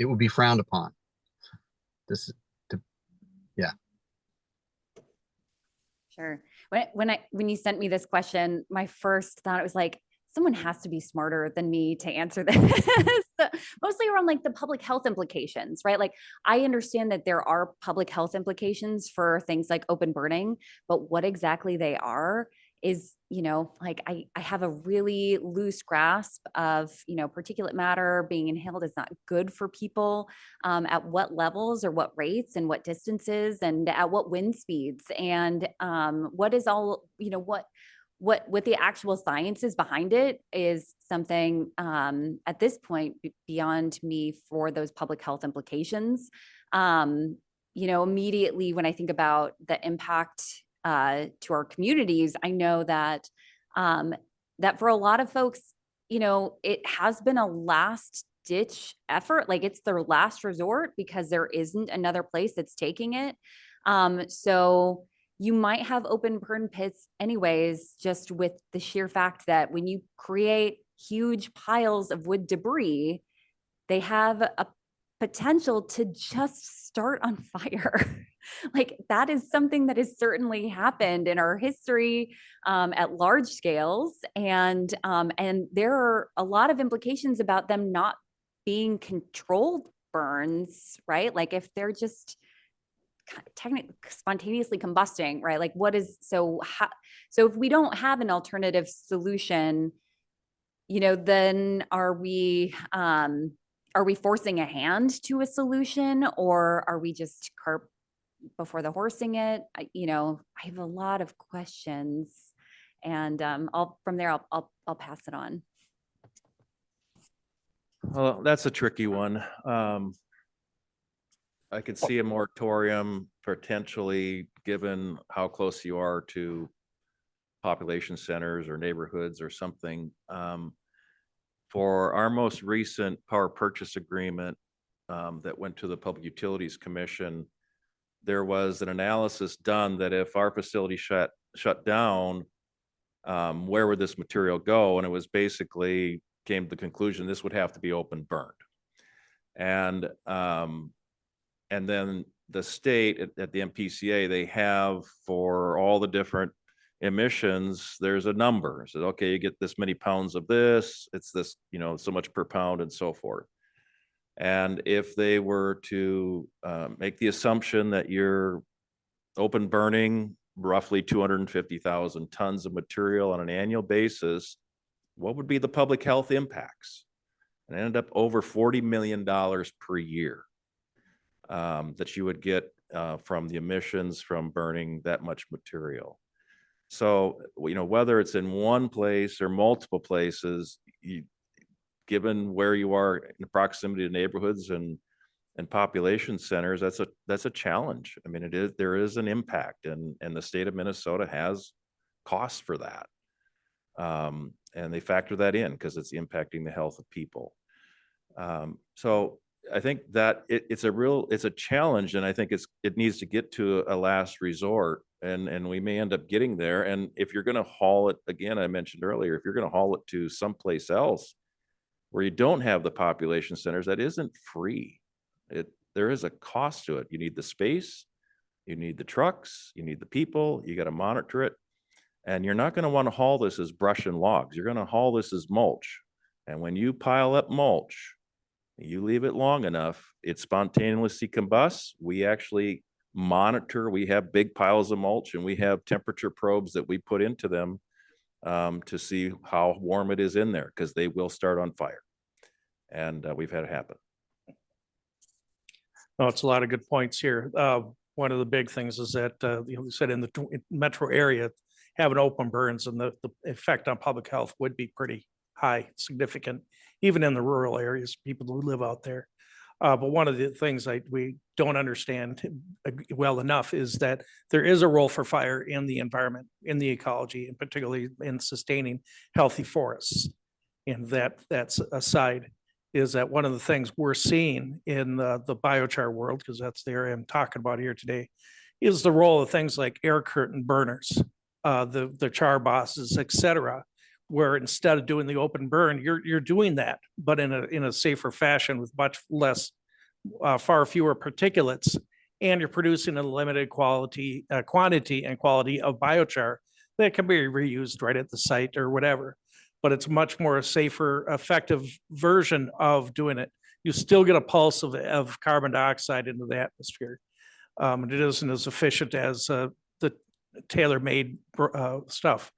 it would be frowned upon. Sure. When you sent me this question, my first thought, it was like, someone has to be smarter than me to answer this. Mostly around like the public health implications, right? Like, I understand that there are public health implications for things like open burning, but what exactly they are is, like I have a really loose grasp of, particulate matter being inhaled is not good for people, at what levels or what rates and what distances and at what wind speeds, and what is all, what the actual science is behind it is something at this point beyond me for those public health implications. Immediately when I think about the impact to our communities, I know that that for a lot of folks, it has been a last ditch effort. Like, it's their last resort because there isn't another place that's taking it. So you might have open burn pits anyways, just with the sheer fact that when you create huge piles of wood debris, they have a potential to just start on fire. Like, that is something that has certainly happened in our history at large scales. And there are a lot of implications about them not being controlled burns, right? Like, if they're just technically spontaneously combusting, right? Like, so if we don't have an alternative solution, then are we forcing a hand to a solution, or are we just cart before the horsing it? I have a lot of questions, and I'll pass it on. Well, that's a tricky one. I could see a moratorium potentially, given how close you are to population centers or neighborhoods or something. For our most recent power purchase agreement that went to the Public Utilities Commission, there was an analysis done that if our facility shut down, where would this material go? And it was basically came to the conclusion this would have to be open burned. And And then the state at the MPCA, they have for all the different emissions, there's a number. So, okay, you get this many pounds of this, it's this, so much per pound and so forth. And if they were to make the assumption that you're open burning roughly 250,000 tons of material on an annual basis, what would be the public health impacts? And it ended up over $40 million per year that you would get from the emissions from burning that much material. So, whether it's in one place or multiple places, given where you are in proximity to neighborhoods and population centers, that's a challenge. I mean, there is an impact, and the state of Minnesota has costs for that. And they factor that in because it's impacting the health of people. So I think that it's a challenge, and I think it needs to get to a last resort, and we may end up getting there. And if you're going to haul it, again, I mentioned earlier, if you're going to haul it to someplace else where you don't have the population centers, that isn't free. There is a cost to it. You need the space, you need the trucks, you need the people, you got to monitor it. And you're not going to want to haul this as brush and logs. You're going to haul this as mulch. And when you pile up mulch, you leave it long enough, it spontaneously combusts. We actually monitor. We have big piles of mulch, and we have temperature probes that we put into them to see how warm it is in there, because they will start on fire. And we've had it happen. No, it's a lot of good points here. One of the big things is that, we said in the metro area, having open burns and the effect on public health would be pretty high, significant, even in the rural areas, people who live out there. But one of the things we don't understand well enough is that there is a role for fire in the environment, in the ecology, and particularly in sustaining healthy forests. And that's aside, is that one of the things we're seeing in the biochar world, because that's the area I'm talking about here today, is the role of things like air curtain burners, the char bosses, et cetera, where instead of doing the open burn, you're doing that, but in a safer fashion with much less, far fewer particulates, and you're producing a limited quantity and quality of biochar that can be reused right at the site or whatever. But it's much more a safer, effective version of doing it. You still get a pulse of carbon dioxide into the atmosphere. And it isn't as efficient as the tailor-made stuff,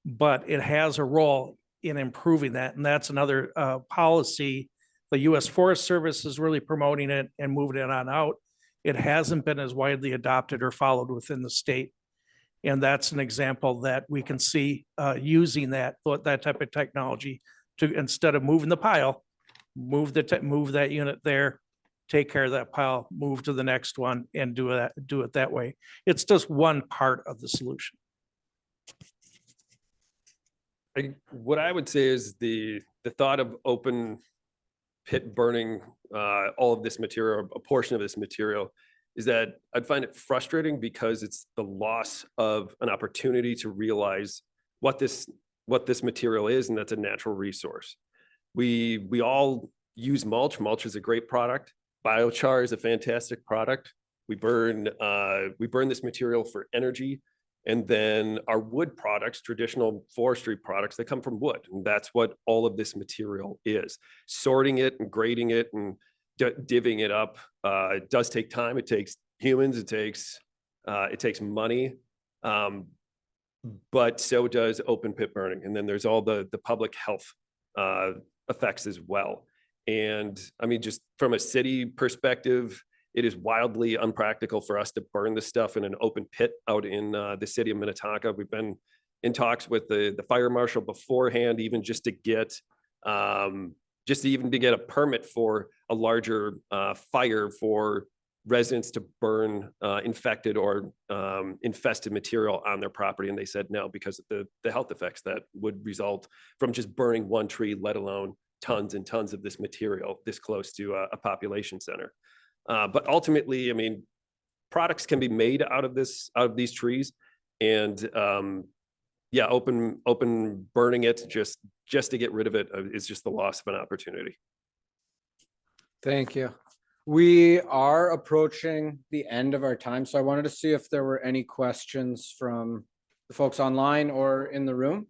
but it has a role in improving that. And that's another policy. The U.S. Forest Service is really promoting it and moving it on out. It hasn't been as widely adopted or followed within the state. And that's an example that we can see using that type of technology to, instead of moving the pile, move that unit there, take care of that pile, move to the next one, and do it that way. It's just one part of the solution. What I would say is the thought of open pit burning all of this material, a portion of this material, is that I'd find it frustrating because it's the loss of an opportunity to realize what this material is, and that's a natural resource. We all use mulch. Mulch is a great product. Biochar is a fantastic product. We burn this material for energy, and then our wood products, traditional forestry products, they come from wood, and that's what all of this material is. Sorting it and grading it and divvying it up, it does take time. It takes humans. It takes money, but so does open pit burning. And then there's all the public health effects as well. And I mean, just from a city perspective, it is wildly unpractical for us to burn this stuff in an open pit out in the city of Minnetonka. We've been in talks with the fire marshal beforehand, even just to get a permit for a larger fire for residents to burn infected or infested material on their property. And they said no, because of the health effects that would result from just burning one tree, let alone tons and tons of this material this close to a population center. But ultimately, I mean, products can be made out of these trees, and open burning it just to get rid of it is just the loss of an opportunity. Thank you. We are approaching the end of our time, so I wanted to see if there were any questions from the folks online or in the room.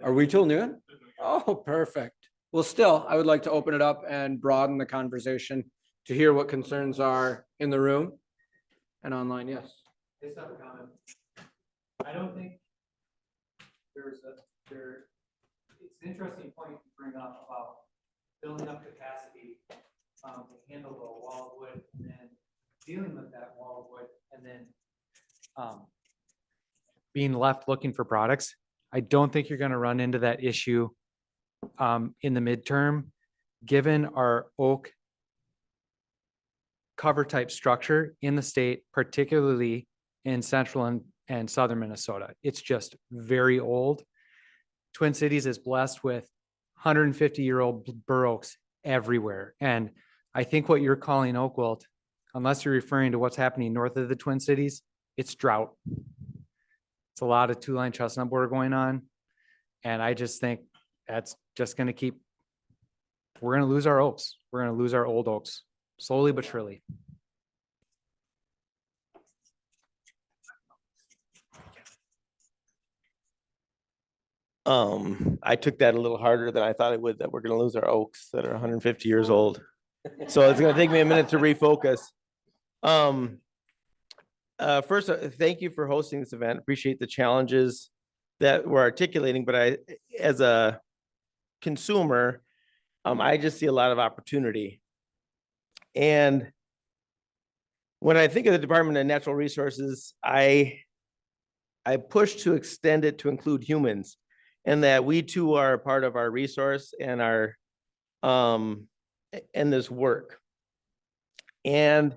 Are we till noon? Oh, perfect. Well, still, I would like to open it up and broaden the conversation to hear what concerns are in the room and online. Yes. I just have a comment. I don't think it's an interesting point to bring up about building up capacity to handle the wall of wood and then dealing with that wall of wood and then being left looking for products. I don't think you're going to run into that issue in the midterm, given our oak cover type structure in the state, particularly in central and southern Minnesota. It's just very old. Twin Cities is blessed with 150-year-old bur oaks everywhere. And I think what you're calling oak wilt, unless you're referring to what's happening north of the Twin Cities, it's drought. It's a lot of two-line chestnut borer going on. And I just think that's just going to keep, we're going to lose our oaks. We're going to lose our old oaks slowly but surely. I took that a little harder than I thought it would, that we're going to lose our oaks that are 150 years old. So it's going to take me a minute to refocus. First, thank you for hosting this event. Appreciate the challenges that we're articulating, but as a consumer, I just see a lot of opportunity. And when I think of the Department of Natural Resources, I push to extend it to include humans, and that we too are a part of our resource and our and this work. And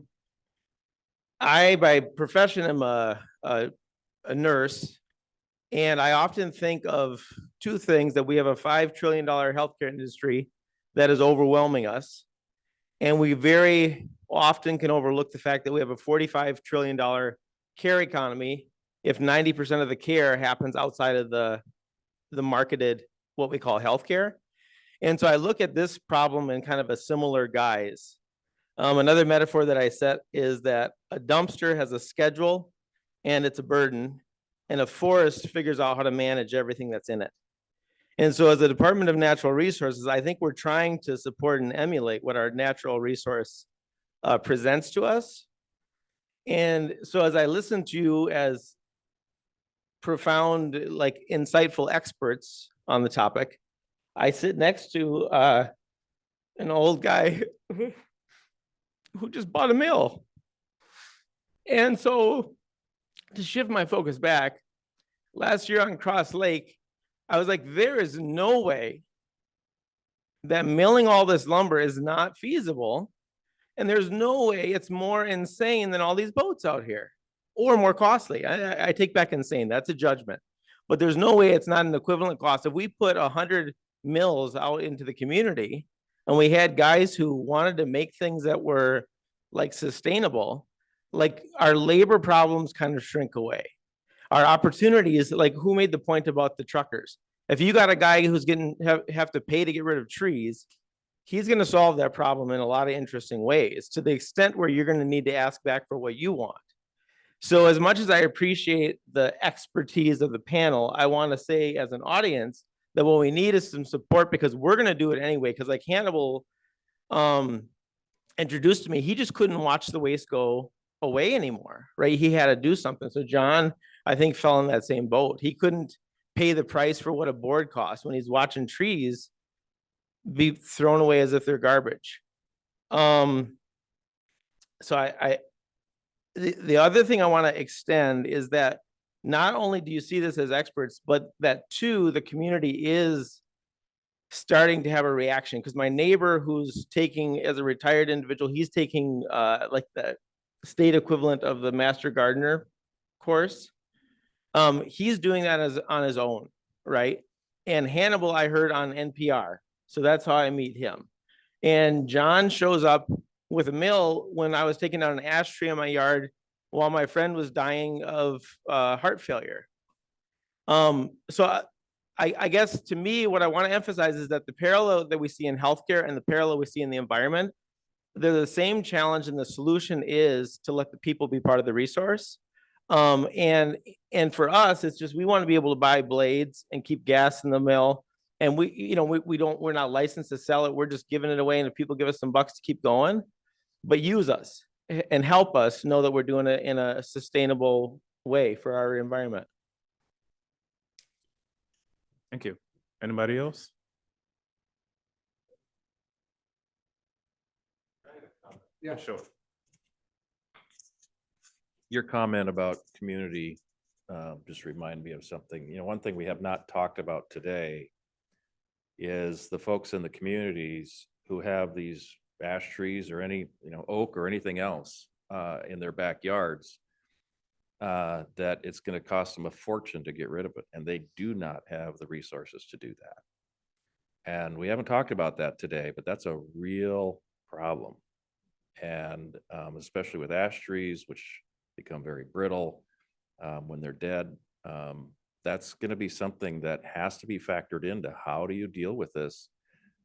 I, by profession, am a nurse, and I often think of two things: that we have a $5 trillion healthcare industry that is overwhelming us, and we very often can overlook the fact that we have a $45 trillion care economy if 90% of the care happens outside of the marketed, what we call healthcare. And so I look at this problem in kind of a similar guise. Another metaphor that I set is that a dumpster has a schedule and it's a burden, and a forest figures out how to manage everything that's in it. And so as the Department of Natural Resources, I think we're trying to support and emulate what our natural resource presents to us. And so as I listen to you as profound, like insightful experts on the topic, I sit next to an old guy who just bought a mill. And so to shift my focus back, last year on Cross Lake, I was like, there is no way that milling all this lumber is not feasible. And there's no way it's more insane than all these boats out here, or more costly. I take back insane, that's a judgment. But there's no way it's not an equivalent cost. If we put 100 mills out into the community and we had guys who wanted to make things that were like sustainable, like our labor problems kind of shrink away. Our opportunities, like who made the point about the truckers? If you got a guy who's have to pay to get rid of trees, he's going to solve that problem in a lot of interesting ways, to the extent where you're going to need to ask back for what you want. So as much as I appreciate the expertise of the panel, I want to say as an audience that what we need is some support, because we're going to do it anyway. Because like Hannibal introduced to me, he just couldn't watch the waste go away anymore, right? He had to do something. So John, I think, fell in that same boat. He couldn't pay the price for what a board costs when he's watching trees be thrown away as if they're garbage. So the other thing I want to extend is that not only do you see this as experts, but that too, the community is starting to have a reaction. Because my neighbor, who's taking, as a retired individual, he's taking like the state equivalent of the Master Gardener course. He's doing that on his own, right? And Hannibal, I heard on NPR. So that's how I meet him. And John shows up with a mill when I was taking down an ash tree in my yard while my friend was dying of heart failure. So I guess to me, what I want to emphasize is that the parallel that we see in healthcare and the parallel we see in the environment, they're the same challenge, and the solution is to let the people be part of the resource. And for us, it's just, we want to be able to buy blades and keep gas in the mill. And we're not licensed to sell it. We're just giving it away. And if people give us some bucks to keep going, but use us and help us know that we're doing it in a sustainable way for our environment. Thank you. Anybody else? Yeah, sure. Your comment about community just reminded me of something. One thing we have not talked about today is the folks in the communities who have these ash trees or any, oak or anything else in their backyards, that it's going to cost them a fortune to get rid of it. And they do not have the resources to do that. And we haven't talked about that today, but that's a real problem. And especially with ash trees, which become very brittle when they're dead, that's going to be something that has to be factored into how do you deal with this,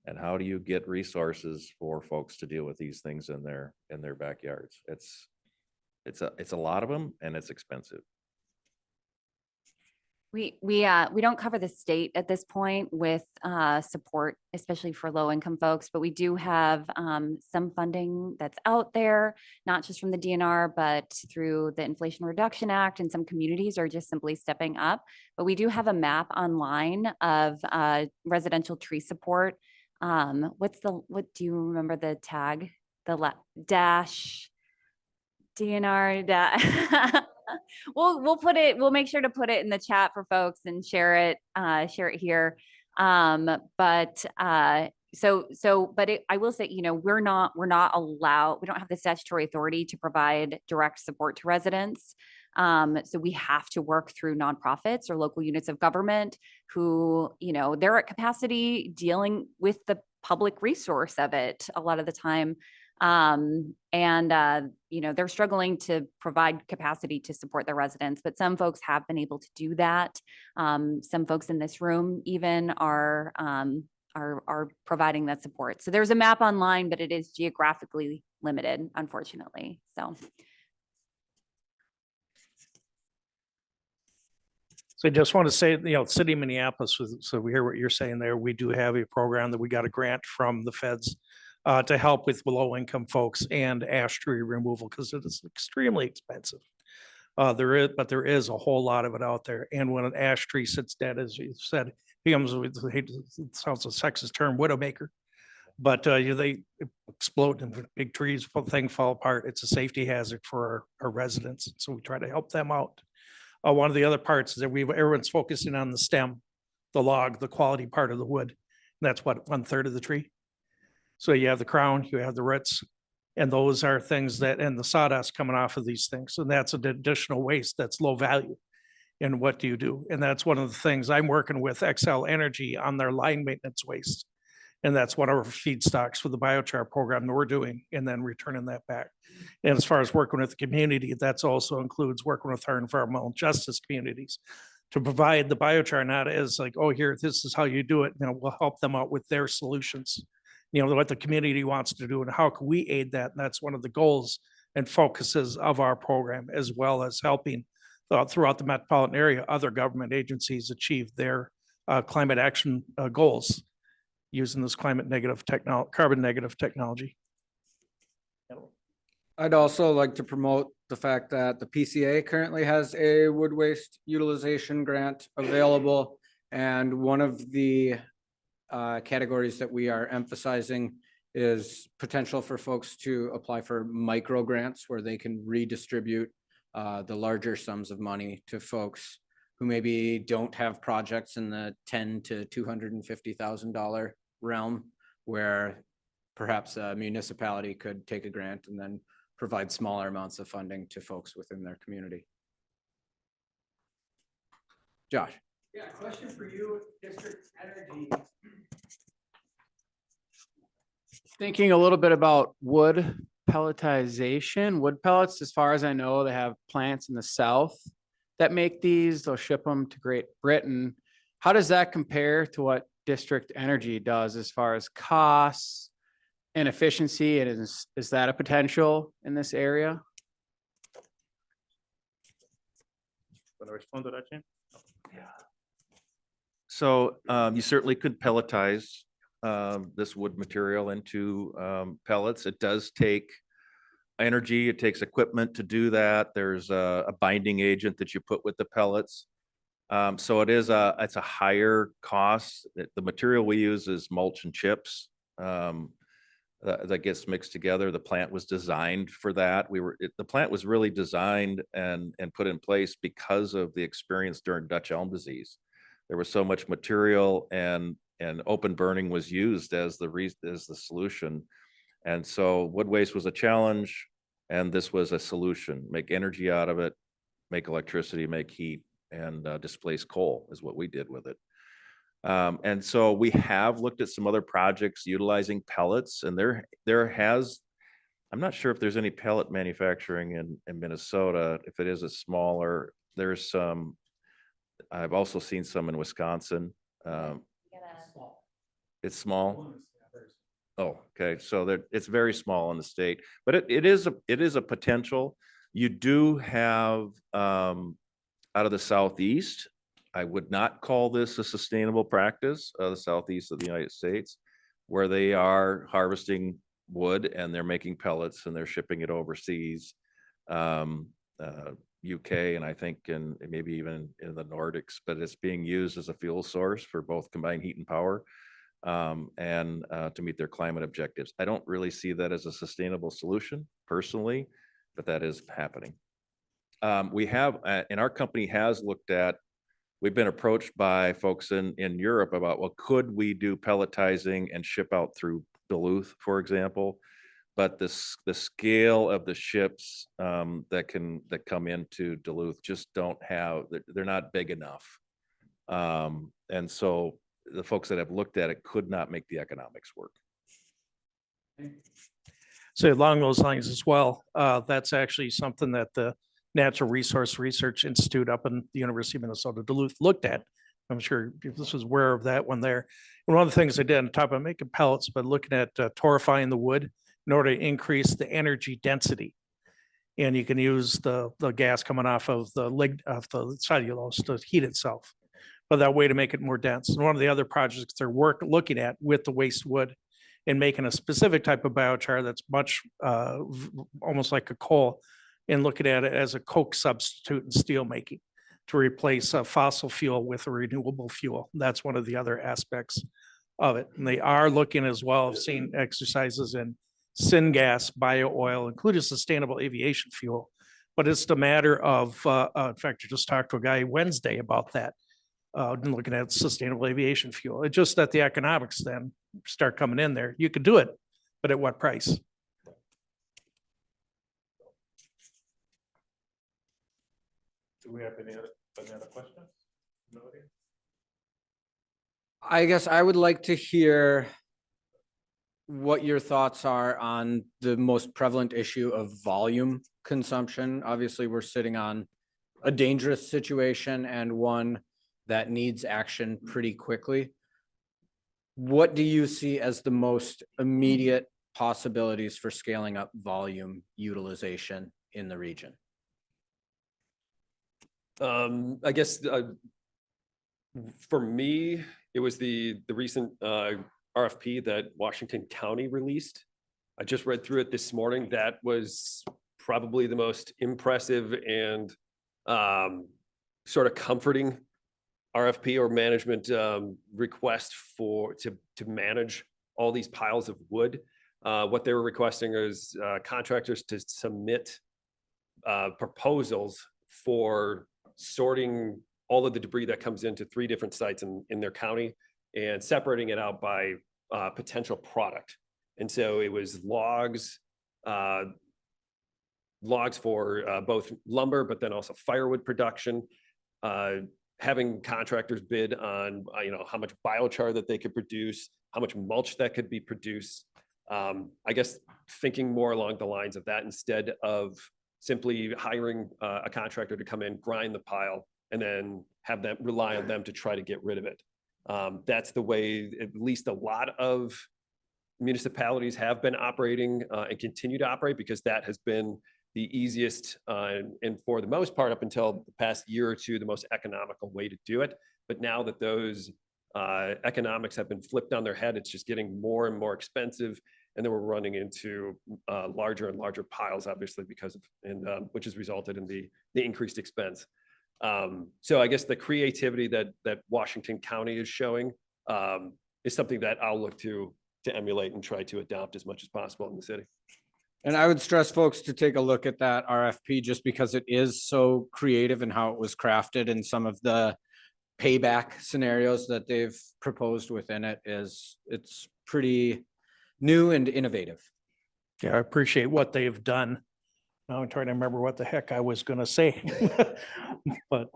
and how do you get resources for folks to deal with these things in their backyards. It's a lot of them, and it's expensive. We don't cover the state at this point with support, especially for low income folks, but we do have some funding that's out there, not just from the DNR, but through the Inflation Reduction Act, and some communities are just simply stepping up. But we do have a map online of residential tree support. What do you remember the tag? Dash DNR dash. We'll make sure to put it in the chat for folks and share it here. But I will say, we're not allowed, we don't have the statutory authority to provide direct support to residents. So we have to work through nonprofits or local units of government who, they're at capacity dealing with the public resource of it a lot of the time. They're struggling to provide capacity to support their residents, but some folks have been able to do that. Some folks in this room even are providing that support. So there's a map online, but it is geographically limited, unfortunately. So I just want to say, City of Minneapolis, so we hear what you're saying there. We do have a program that we got a grant from the feds to help with low income folks and ash tree removal, because it is extremely expensive. There is a whole lot of it out there. And when an ash tree sits dead, as you said, becomes, it sounds a sexist term, widowmaker. But they explode and big trees, thing fall apart. It's a safety hazard for our residents. So we try to help them out. One of the other parts is that everyone's focusing on the stem, the log, the quality part of the wood. And that's what, 1/3 of the tree. So you have the crown, you have the roots, and those are things and the sawdust coming off of these things. And that's an additional waste that's low value. And what do you do? And that's one of the things I'm working with XL Energy on their line maintenance waste. And that's one of our feedstocks for the biochar program that we're doing, and then returning that back. And as far as working with the community, that's also includes working with our environmental justice communities to provide the biochar, not as like, oh, here, this is how you do it. We'll help them out with their solutions, what the community wants to do, and how can we aid that? And that's one of the goals and focuses of our program, as well as helping throughout the metropolitan area, other government agencies achieve their climate action goals using this carbon negative technology. I'd also like to promote the fact that the PCA currently has a wood waste utilization grant available. And one of the categories that we are emphasizing is potential for folks to apply for micro grants, where they can redistribute the larger sums of money to folks who maybe don't have projects in the $10,000 to $250,000 realm, where perhaps a municipality could take a grant and then provide smaller amounts of funding to folks within their community. Josh. Yeah, question for you, District Energy. Thinking a little bit about wood pelletization. Wood pellets, as far as I know, they have plants in the south that make these. They'll ship them to Great Britain. How does that compare to what District Energy does as far as costs, and efficiency? And is that a potential in this area? Want to respond to that, Jim? So you certainly could pelletize this wood material into pellets. It does take energy. It takes equipment to do that. There's a binding agent that you put with the pellets. So it's a higher cost. The material we use is mulch and chips that gets mixed together. The plant was designed for that. The plant was really designed and put in place because of the experience during Dutch elm disease. There was so much material and open burning was used as the solution. And so wood waste was a challenge, and this was a solution. Make energy out of it, make electricity, make heat, and displace coal is what we did with it. And so we have looked at some other projects utilizing pellets, and I'm not sure if there's any pellet manufacturing in Minnesota. If it is a smaller, there's some. I've also seen some in Wisconsin. It's small. Oh, okay. So it's very small in the state, but it is a potential. You do have out of the Southeast. I would not call this a sustainable practice, the Southeast of the United States, where they are harvesting wood and they're making pellets and they're shipping it overseas. UK and I think in maybe even in the Nordics, but it's being used as a fuel source for both combined heat and power and to meet their climate objectives. I don't really see that as a sustainable solution personally, but that is happening. We have, and our company has looked at, we've been approached by folks in Europe about, well, could we do pelletizing and ship out through Duluth, for example? But the scale of the ships that come into Duluth just they're not big enough. And so the folks that have looked at it could not make the economics work. So along those lines as well, that's actually something that the Natural Resource Research Institute up in the University of Minnesota Duluth looked at. I'm sure this was aware of that one there. And one of the things they did on top of making pellets, but looking at torrefying the wood in order to increase the energy density. And you can use the gas coming off of the cellulose to heat itself, but that way to make it more dense. And one of the other projects they're looking at with the waste wood and making a specific type of biochar that's much almost like a coal, and looking at it as a coke substitute in steel making to replace a fossil fuel with a renewable fuel. That's one of the other aspects of it. And they are looking as well, I've seen exercises in syngas, bio oil, including sustainable aviation fuel. But it's the matter of, in fact, I just talked to a guy Wednesday about that, looking at sustainable aviation fuel. It's just that the economics then start coming in there. You could do it, but at what price? Do we have any other questions? Nobody? I guess I would like to hear what your thoughts are on the most prevalent issue of volume consumption. Obviously, we're sitting on a dangerous situation and one that needs action pretty quickly. What do you see as the most immediate possibilities for scaling up volume utilization in the region? I guess for me, it was the recent RFP that Washington County released. I just read through it this morning. That was probably the most impressive and sort of comforting RFP or management request to manage all these piles of wood. What they were requesting is contractors to submit proposals for sorting all of the debris that comes into 3 different sites in their county and separating it out by potential product. And so it was logs for both lumber, but then also firewood production, having contractors bid on, how much biochar that they could produce, how much mulch that could be produced. I guess thinking more along the lines of that instead of simply hiring a contractor to come in, grind the pile, and then have them rely on them to try to get rid of it. That's the way at least a lot of municipalities have been operating and continue to operate because that has been the easiest and for the most part up until the past year or two, the most economical way to do it. But now that those economics have been flipped on their head, it's just getting more and more expensive. And then we're running into larger and larger piles, obviously, because of, which has resulted in the increased expense. So I guess the creativity that Washington County is showing is something that I'll look to emulate and try to adopt as much as possible in the city. And I would stress folks to take a look at that RFP just because it is so creative in how it was crafted, and some of the payback scenarios that they've proposed within it it's pretty new and innovative. Yeah, I appreciate what they've done. Now I'm trying to remember what the heck I was going to say. But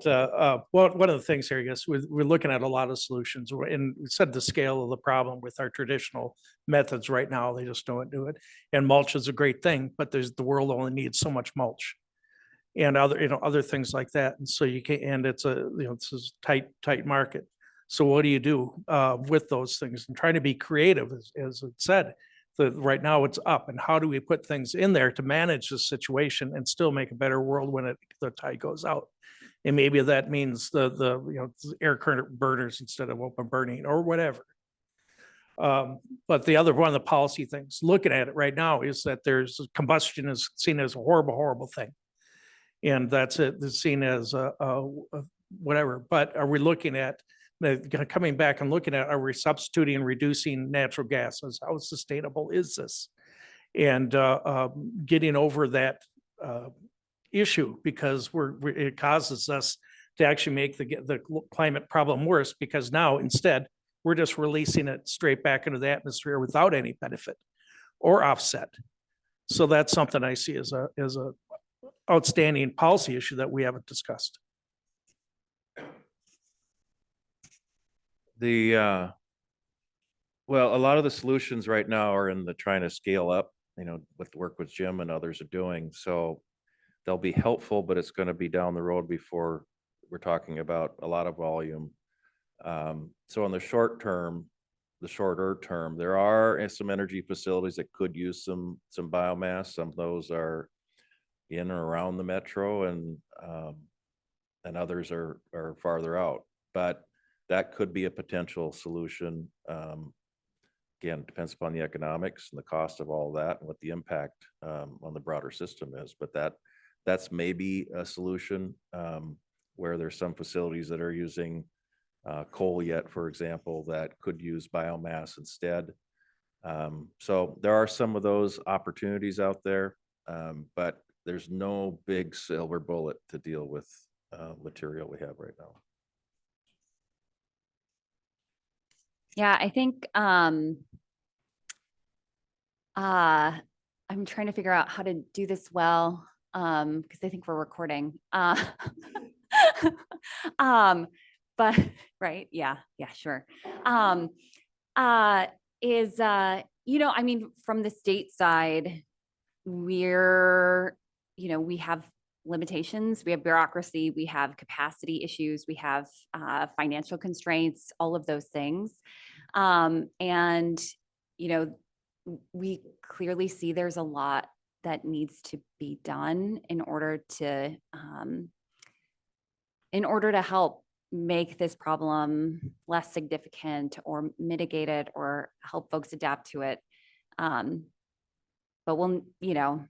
one of the things here, I guess, we're looking at a lot of solutions, and we said the scale of the problem with our traditional methods right now, they just don't do it. And mulch is a great thing, but the world only needs so much mulch and other things like that. And so you can't, and it's it's a tight market. So what do you do with those things? And trying to be creative, as it said. Right now it's up, and how do we put things in there to manage the situation and still make a better world when the tide goes out? And maybe that means the air current burners instead of open burning or whatever. But the other one of the policy things, looking at it right now, is that there's combustion is seen as a horrible thing, and that's seen as whatever. But are we looking at coming back and looking at, are we substituting and reducing natural gases? How sustainable is this? And getting over that issue, because it causes us to actually make the climate problem worse, because now instead we're just releasing it straight back into the atmosphere without any benefit or offset. So that's something I see as a outstanding policy issue that we haven't discussed. Well, a lot of the solutions right now are in the trying to scale up, with the work with Jim and others are doing. So they'll be helpful, but it's going to be down the road before we're talking about a lot of volume. So in the shorter term, there are some energy facilities that could use some biomass. Some of those are in and around the metro, and others are farther out. But that could be a potential solution. Again, it depends upon the economics and the cost of all that and what the impact on the broader system is. But that's maybe a solution where there's some facilities that are using coal yet, for example, that could use biomass instead. So there are some of those opportunities out there, but there's no big silver bullet to deal with material we have right now. Yeah, I think I'm trying to figure out how to do this well, because I think we're recording. But right, yeah, sure. I mean, from the state side, we have limitations, we have bureaucracy, we have capacity issues, we have financial constraints, all of those things. And, we clearly see there's a lot that needs to be done in order to help make this problem less significant or mitigate it or help folks adapt to it. But we don't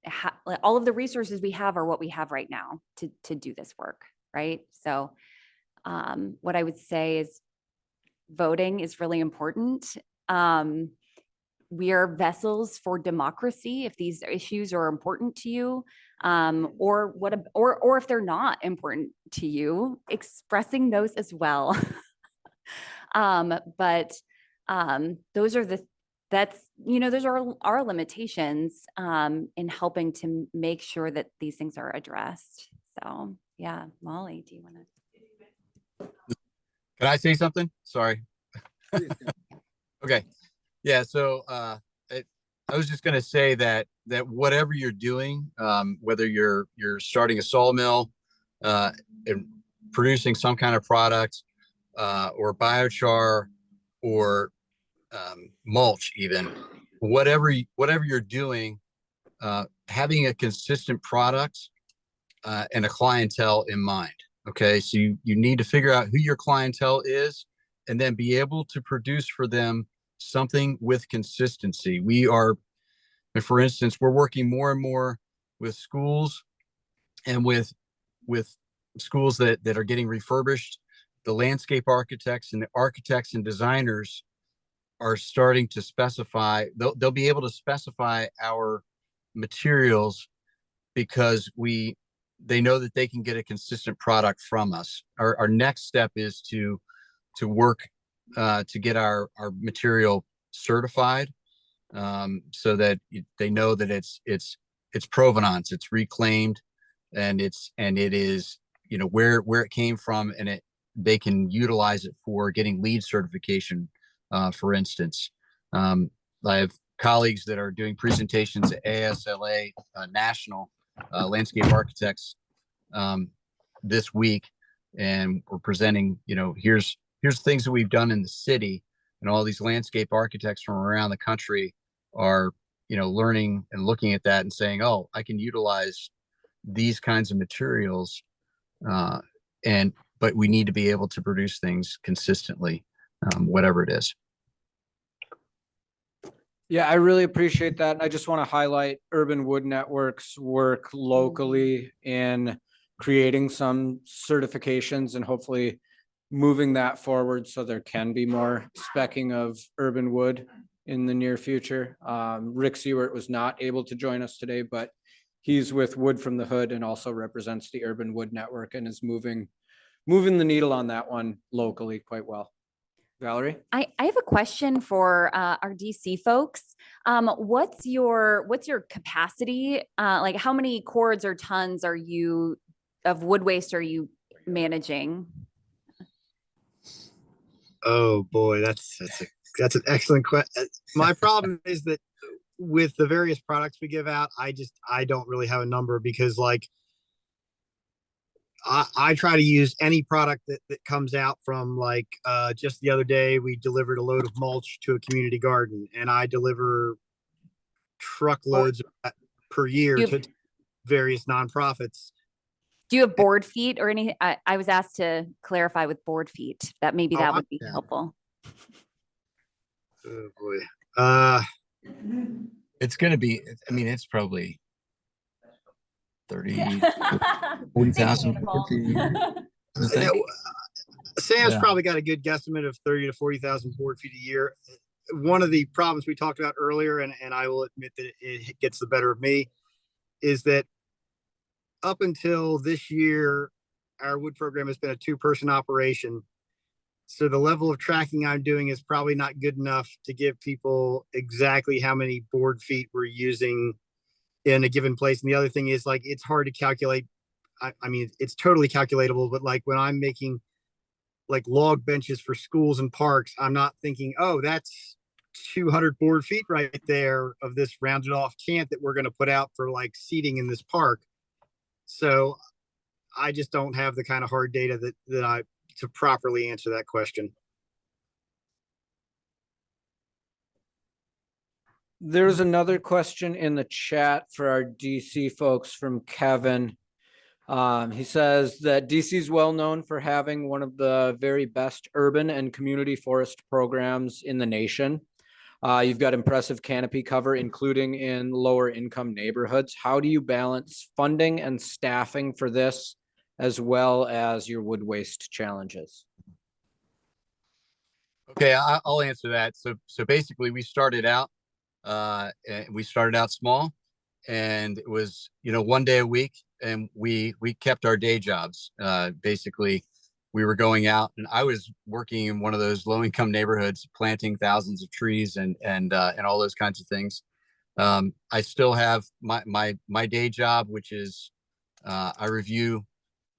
have, all of the resources we have are what we have right now to do this work, right? So what I would say is voting is really important. We are vessels for democracy. If these issues are important to you, or if they're not important to you, expressing those as well. But those are those are our limitations in helping to make sure that these things are addressed. So yeah, Molly, do you want to? Can I say something? Sorry. Okay. Yeah. So I was just going to say that whatever you're doing, whether you're starting a sawmill and producing some kind of product, or biochar, or mulch even, whatever you're doing, having a consistent product and a clientele in mind. Okay, so you need to figure out who your clientele is and then be able to produce for them something with consistency. For instance, we're working more and more with schools and with schools that are getting refurbished. The landscape architects and the architects and designers are starting to specify, they'll be able to specify our materials because they know that they can get a consistent product from us. Our next step is to work to get our material certified, so that they know that it's provenance, it's reclaimed, and it is, where it came from, and they can utilize it for getting LEED certification, for instance. I have colleagues that are doing presentations at ASLA National Landscape Architects this week, and we're presenting, here's things that we've done in the city, and all these landscape architects from around the country are, learning and looking at that and saying, oh, I can utilize these kinds of materials, but we need to be able to produce things consistently, whatever it is. Yeah, I really appreciate that. I just want to highlight Urban Wood Network's work locally in creating some certifications and hopefully moving that forward so there can be more speccing of urban wood in the near future. Rick Seward was not able to join us today, but he's with Wood from the Hood and also represents the Urban Wood Network and is moving the needle on that one locally quite well. Valerie? I have a question for our DC folks. What's your capacity? Like how many cords or tons of wood waste are you managing? Oh boy, that's an excellent question. My problem is that with the various products we give out, I don't really have a number, because like I try to use any product that comes out from, like, just the other day, we delivered a load of mulch to a community garden, and I deliver truckloads of that per year to various nonprofits. Do you have board feet or anything? I was asked to clarify with board feet that maybe that would be helpful. Oh boy. It's going to be, it's probably 40,000. Sam's probably got a good guesstimate of 30 to 40,000 board feet a year. One of the problems we talked about earlier, and I will admit that it gets the better of me, is that up until this year, our wood program has been a 2-person operation. So the level of tracking I'm doing is probably not good enough to give people exactly how many board feet we're using in a given place. And the other thing is, like, it's hard to calculate. I mean, it's totally calculatable, but like when I'm making like log benches for schools and parks, I'm not thinking, oh, that's 200 board feet right there of this rounded off cant that we're going to put out for like seating in this park. So I just don't have the kind of hard data to properly answer that question. There's another question in the chat for our DC folks from Kevin. He says that DC is well known for having one of the very best urban and community forest programs in the nation. You've got impressive canopy cover, including in lower income neighborhoods. How do you balance funding and staffing for this, as well as your wood waste challenges? Okay, I'll answer that. So basically we started out small, and it was, one day a week, and we kept our day jobs. Basically we were going out, and I was working in one of those low income neighborhoods, planting thousands of trees and all those kinds of things. I still have my day job, which is I review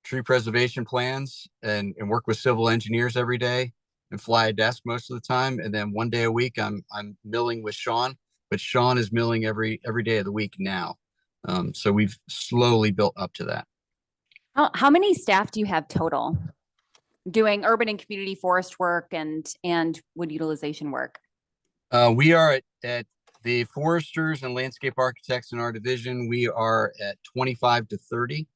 tree preservation plans and work with civil engineers every day and fly a desk most of the time. And then one day a week I'm milling with Shaun, but Shaun is milling every day of the week now. So we've slowly built up to that. How many staff do you have total doing urban and community forest work and wood utilization work? We are at the foresters and landscape architects in our division. We are at 25 to 30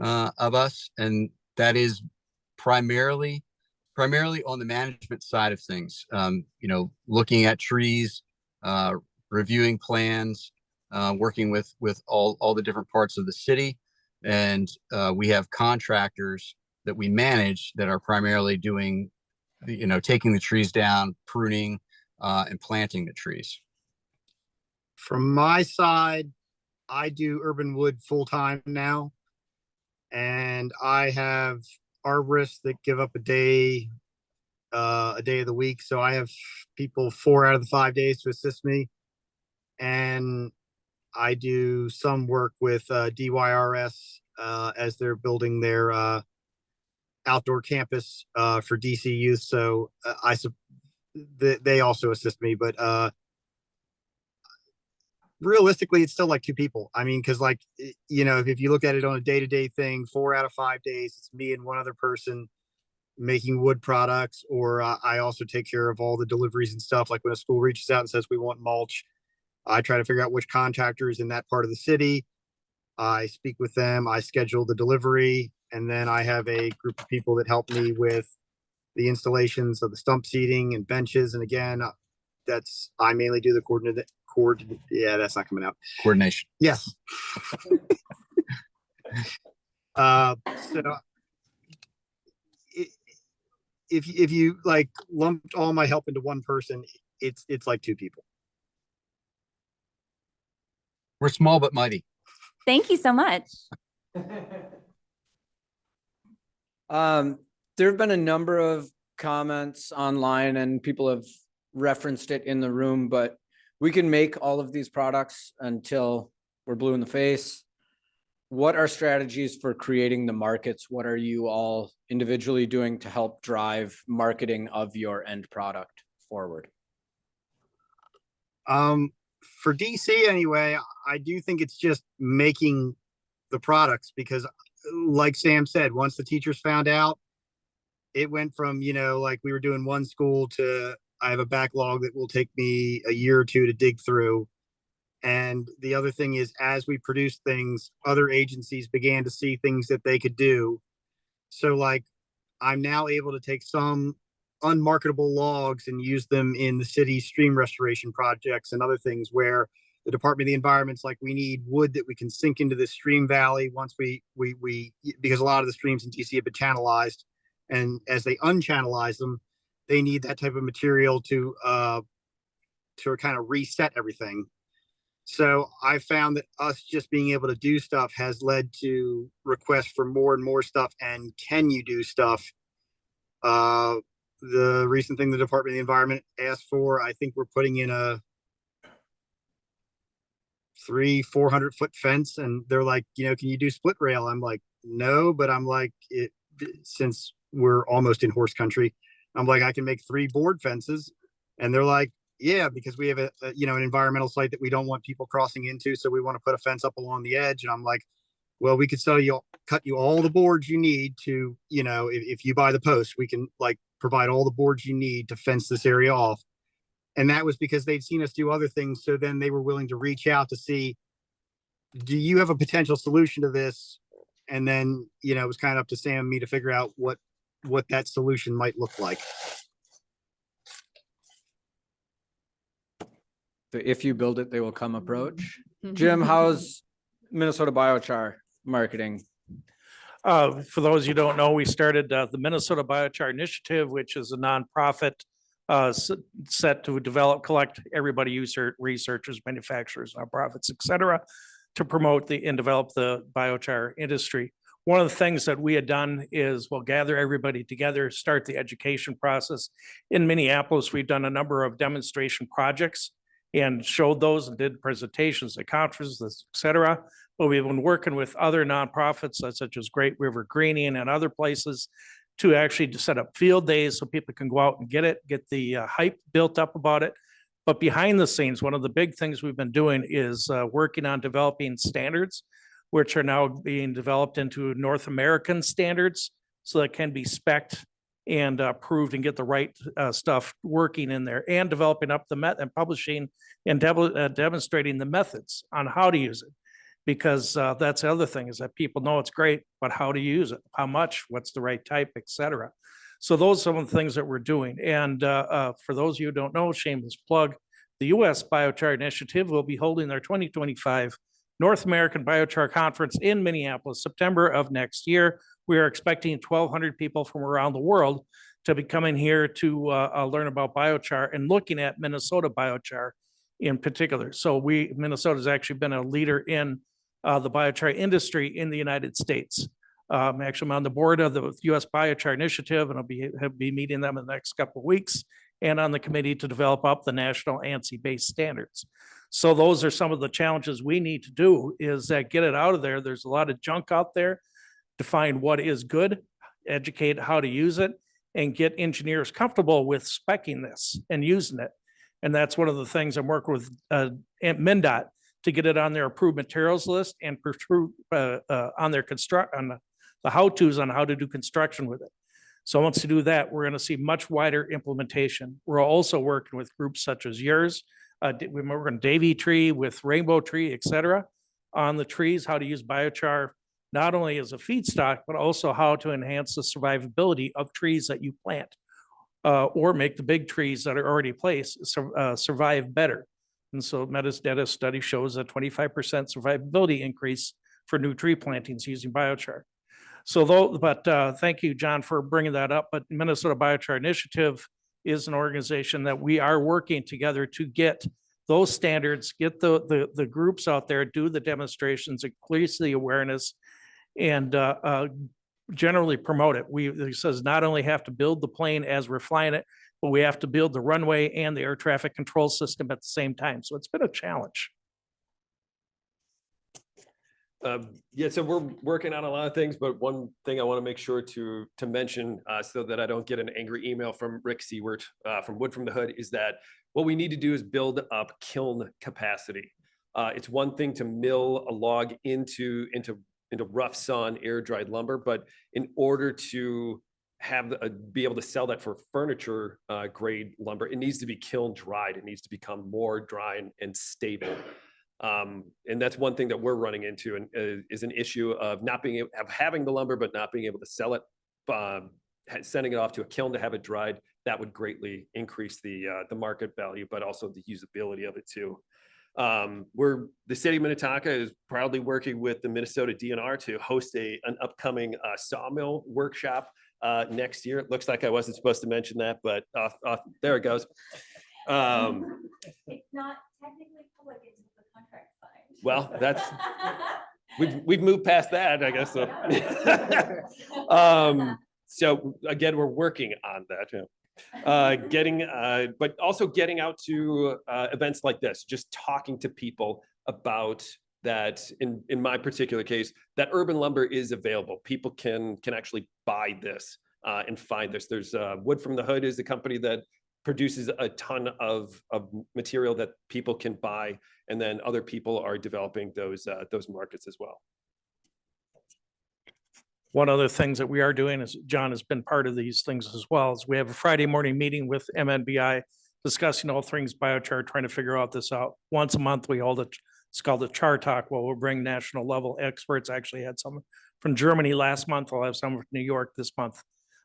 of us, and that is primarily on the management side of things. Looking at trees, reviewing plans, working with all the different parts of the city, and we have contractors that we manage that are primarily doing taking the trees down, pruning, and planting the trees. From my side, I do urban wood full-time now. And I have arborists that give up a day of the week. So I have people 4 out of the 5 days to assist me. And I do some work with DYRS as they're building their outdoor campus for DC youth. So they also assist me, but realistically, it's still like 2 people. I mean, because if you look at it on a day-to-day thing, 4 out of 5 days, it's me and one other person making wood products. Or I also take care of all the deliveries and stuff. Like when a school reaches out and says we want mulch, I try to figure out which contractors in that part of the city. I speak with them, I schedule the delivery, and then I have a group of people that help me with the installations of the stump seating and benches. And again, I mainly do the yeah, that's not coming out. Coordination. Yes. So if you like lumped all my help into one person, it's like 2 people. We're small but mighty. Thank you so much. There have been a number of comments online and people have referenced it in the room, but we can make all of these products until we're blue in the face. What are strategies for creating the markets? What are you all individually doing to help drive marketing of your end product forward? For DC anyway, I do think it's just making the products, because like Sam said, once the teachers found out, it went from, like we were doing one school to I have a backlog that will take me a year or 2 to dig through. And the other thing is, as we produce things, other agencies began to see things that they could do. So like, I'm now able to take some unmarketable logs and use them in the city's stream restoration projects and other things where the Department of the Environment's like, we need wood that we can sink into this stream valley once we because a lot of the streams in DC have been channelized, and as they unchannelize them, they need that type of material to kind of reset everything. So I found that us just being able to do stuff has led to requests for more and more stuff. And can you do stuff? The recent thing the Department of the Environment asked for, I think we're putting in a 300-400 foot fence, and they're like, can you do split rail? I'm like, no, but I'm like, since we're almost in horse country, I'm like, I can make 3 board fences. And they're like, yeah, because we have an environmental site that we don't want people crossing into. So we want to put a fence up along the edge. And I'm like, well, we could cut you all the boards you need to, if you buy the post, we can like provide all the boards you need to fence this area off. And that was because they'd seen us do other things. So then they were willing to reach out to see, do you have a potential solution to this? And then, it was kind of up to Sam and me to figure out what that solution might look like. The if you build it, they will come approach. Jim, how's Minnesota Biochar marketing? For those you don't know, we started the Minnesota Biochar Initiative, which is a nonprofit set to collect everybody, researchers, manufacturers, nonprofits, et cetera, to promote and develop the biochar industry. One of the things that we had done is we'll gather everybody together, start the education process. In Minneapolis, we've done a number of demonstration projects and showed those and did presentations at conferences, et cetera. But we've been working with other nonprofits such as Great River Greening and other places to actually set up field days so people can go out and get the hype built up about it. But behind the scenes, one of the big things we've been doing is working on developing standards, which are now being developed into North American standards, so that can be spec'd and approved and get the right stuff working in there, and developing up the and publishing and demonstrating the methods on how to use it. Because that's the other thing, is that people know it's great, but how to use it, how much, what's the right type, et cetera. So those are some of the things that we're doing. And for those of you who don't know, shameless plug, the U.S. Biochar Initiative will be holding their 2025 North American Biochar Conference in Minneapolis, September of next year. We are expecting 1,200 people from around the world to be coming here to learn about biochar and looking at Minnesota biochar in particular. So Minnesota has actually been a leader in the biochar industry in the United States. Actually, I'm on the board of the U.S. Biochar Initiative, and I'll be meeting them in the next couple of weeks, and on the committee to develop up the national ANSI-based standards. So those are some of the challenges we need to do, is that get it out of there. There's a lot of junk out there. Define what is good, educate how to use it, and get engineers comfortable with speccing this and using it. And that's one of the things I'm working with MnDOT to get it on their approved materials list and on their the how-tos on how to do construction with it. So once you do that, we're going to see much wider implementation. We're also working with groups such as yours. We're working Davy Tree with Rainbow Tree, et cetera, on the trees, how to use biochar, not only as a feedstock, but also how to enhance the survivability of trees that you plant, or make the big trees that are already placed survive better. And so metadata study shows a 25% survivability increase for new tree plantings using biochar. So thank you, John, for bringing that up. But Minnesota Biochar Initiative is an organization that we are working together to get those standards, get the groups out there, do the demonstrations, increase the awareness, and generally promote it. It says not only have to build the plane as we're flying it, but we have to build the runway and the air traffic control system at the same time. So it's been a challenge. Yeah, so we're working on a lot of things, but one thing I want to make sure to mention so that I don't get an angry email from Rick Seward from Wood from the Hood is that what we need to do is build up kiln capacity. It's one thing to mill a log into rough sun, air dried lumber, but in order to be able to sell that for furniture grade lumber, it needs to be kiln dried. It needs to become more dry and stable. And that's one thing that we're running into, and is an issue of having the lumber but not being able to sell it, sending it off to a kiln to have it dried. That would greatly increase the market value, but also the usability of it too. The city of Minnetonka is proudly working with the Minnesota DNR to host an upcoming sawmill workshop next year. It looks like I wasn't supposed to mention that, but there it goes. It's not technically public until the contract signed. Well, that's we've moved past that, I guess. So, so again, we're working on that. But also getting out to events like this, just talking to people about that. In my particular case, that urban lumber is available. People can actually buy this and find this. There's Wood from the Hood is a company that produces a ton of material that people can buy, and then other people are developing those markets as well. One of the things that we are doing, is John has been part of these things as well, is we have a Friday morning meeting with MNBI discussing all things biochar, trying to figure this out. Once a month, we hold it's called a Char Talk, where we'll bring national level experts. Actually had some from Germany last month. I'll have some from New York this month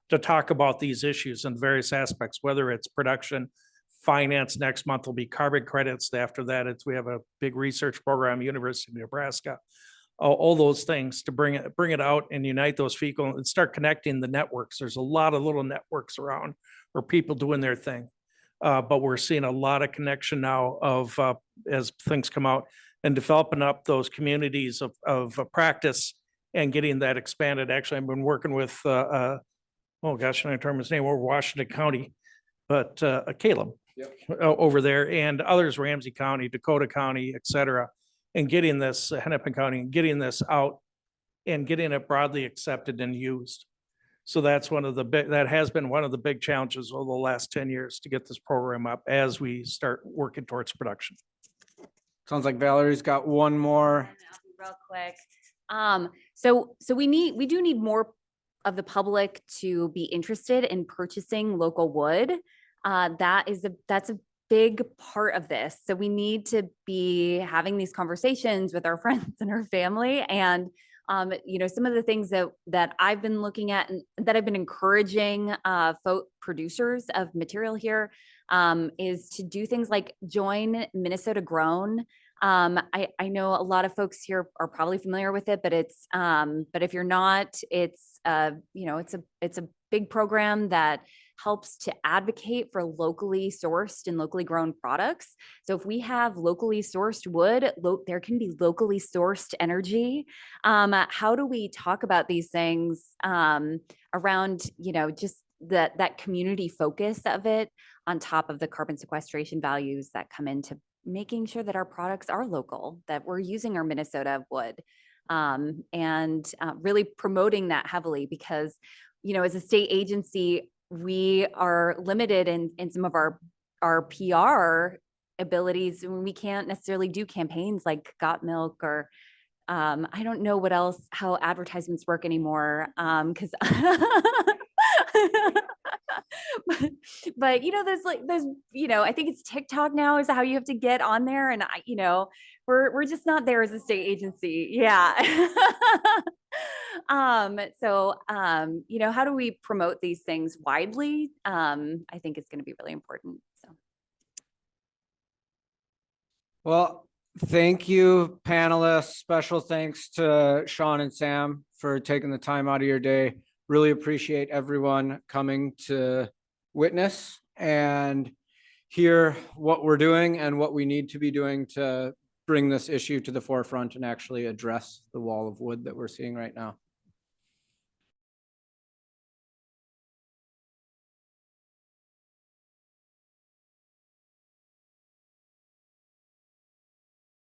to talk about these issues in various aspects, whether it's production, finance. Next month will be carbon credits. After that, we have a big research program, University of Nebraska. All those things to bring it out and unite those people and start connecting the networks. There's a lot of little networks around where people doing their thing. But we're seeing a lot of connection now of as things come out and developing up those communities of practice and getting that expanded. Actually, I've been working with, oh gosh, I don't remember his name, over Washington County, but Caleb over there, and others, Ramsey County, Dakota County, et cetera, and getting this, Hennepin County, and getting this out and getting it broadly accepted and used. So that's that has been one of the big challenges over the last 10 years to get this program up as we start working towards production. Sounds like Valerie's got one more. Real quick. So we do need more of the public to be interested in purchasing local wood. That's a big part of this. So we need to be having these conversations with our friends and our family. And some of the things that I've been looking at and that I've been encouraging producers of material here is to do things like join Minnesota Grown. I know a lot of folks here are probably familiar with it, but if you're not, it's a big program that helps to advocate for locally sourced and locally grown products. So if we have locally sourced wood, there can be locally sourced energy. How do we talk about these things around, just that community focus of it on top of the carbon sequestration values that come into making sure that our products are local, that we're using our Minnesota wood, and really promoting that heavily because, as a state agency, we are limited in some of our PR abilities. We can't necessarily do campaigns like Got Milk or I don't know what else, how advertisements work anymore. Cause but there's I think it's TikTok now is how you have to get on there. And we're just not there as a state agency. Yeah. How do we promote these things widely? I think it's going to be really important. So. Well, thank you, panelists. Special thanks to Shaun and Sam for taking the time out of your day. Really appreciate everyone coming to witness and hear what we're doing and what we need to be doing to bring this issue to the forefront and actually address the wall of wood that we're seeing right now.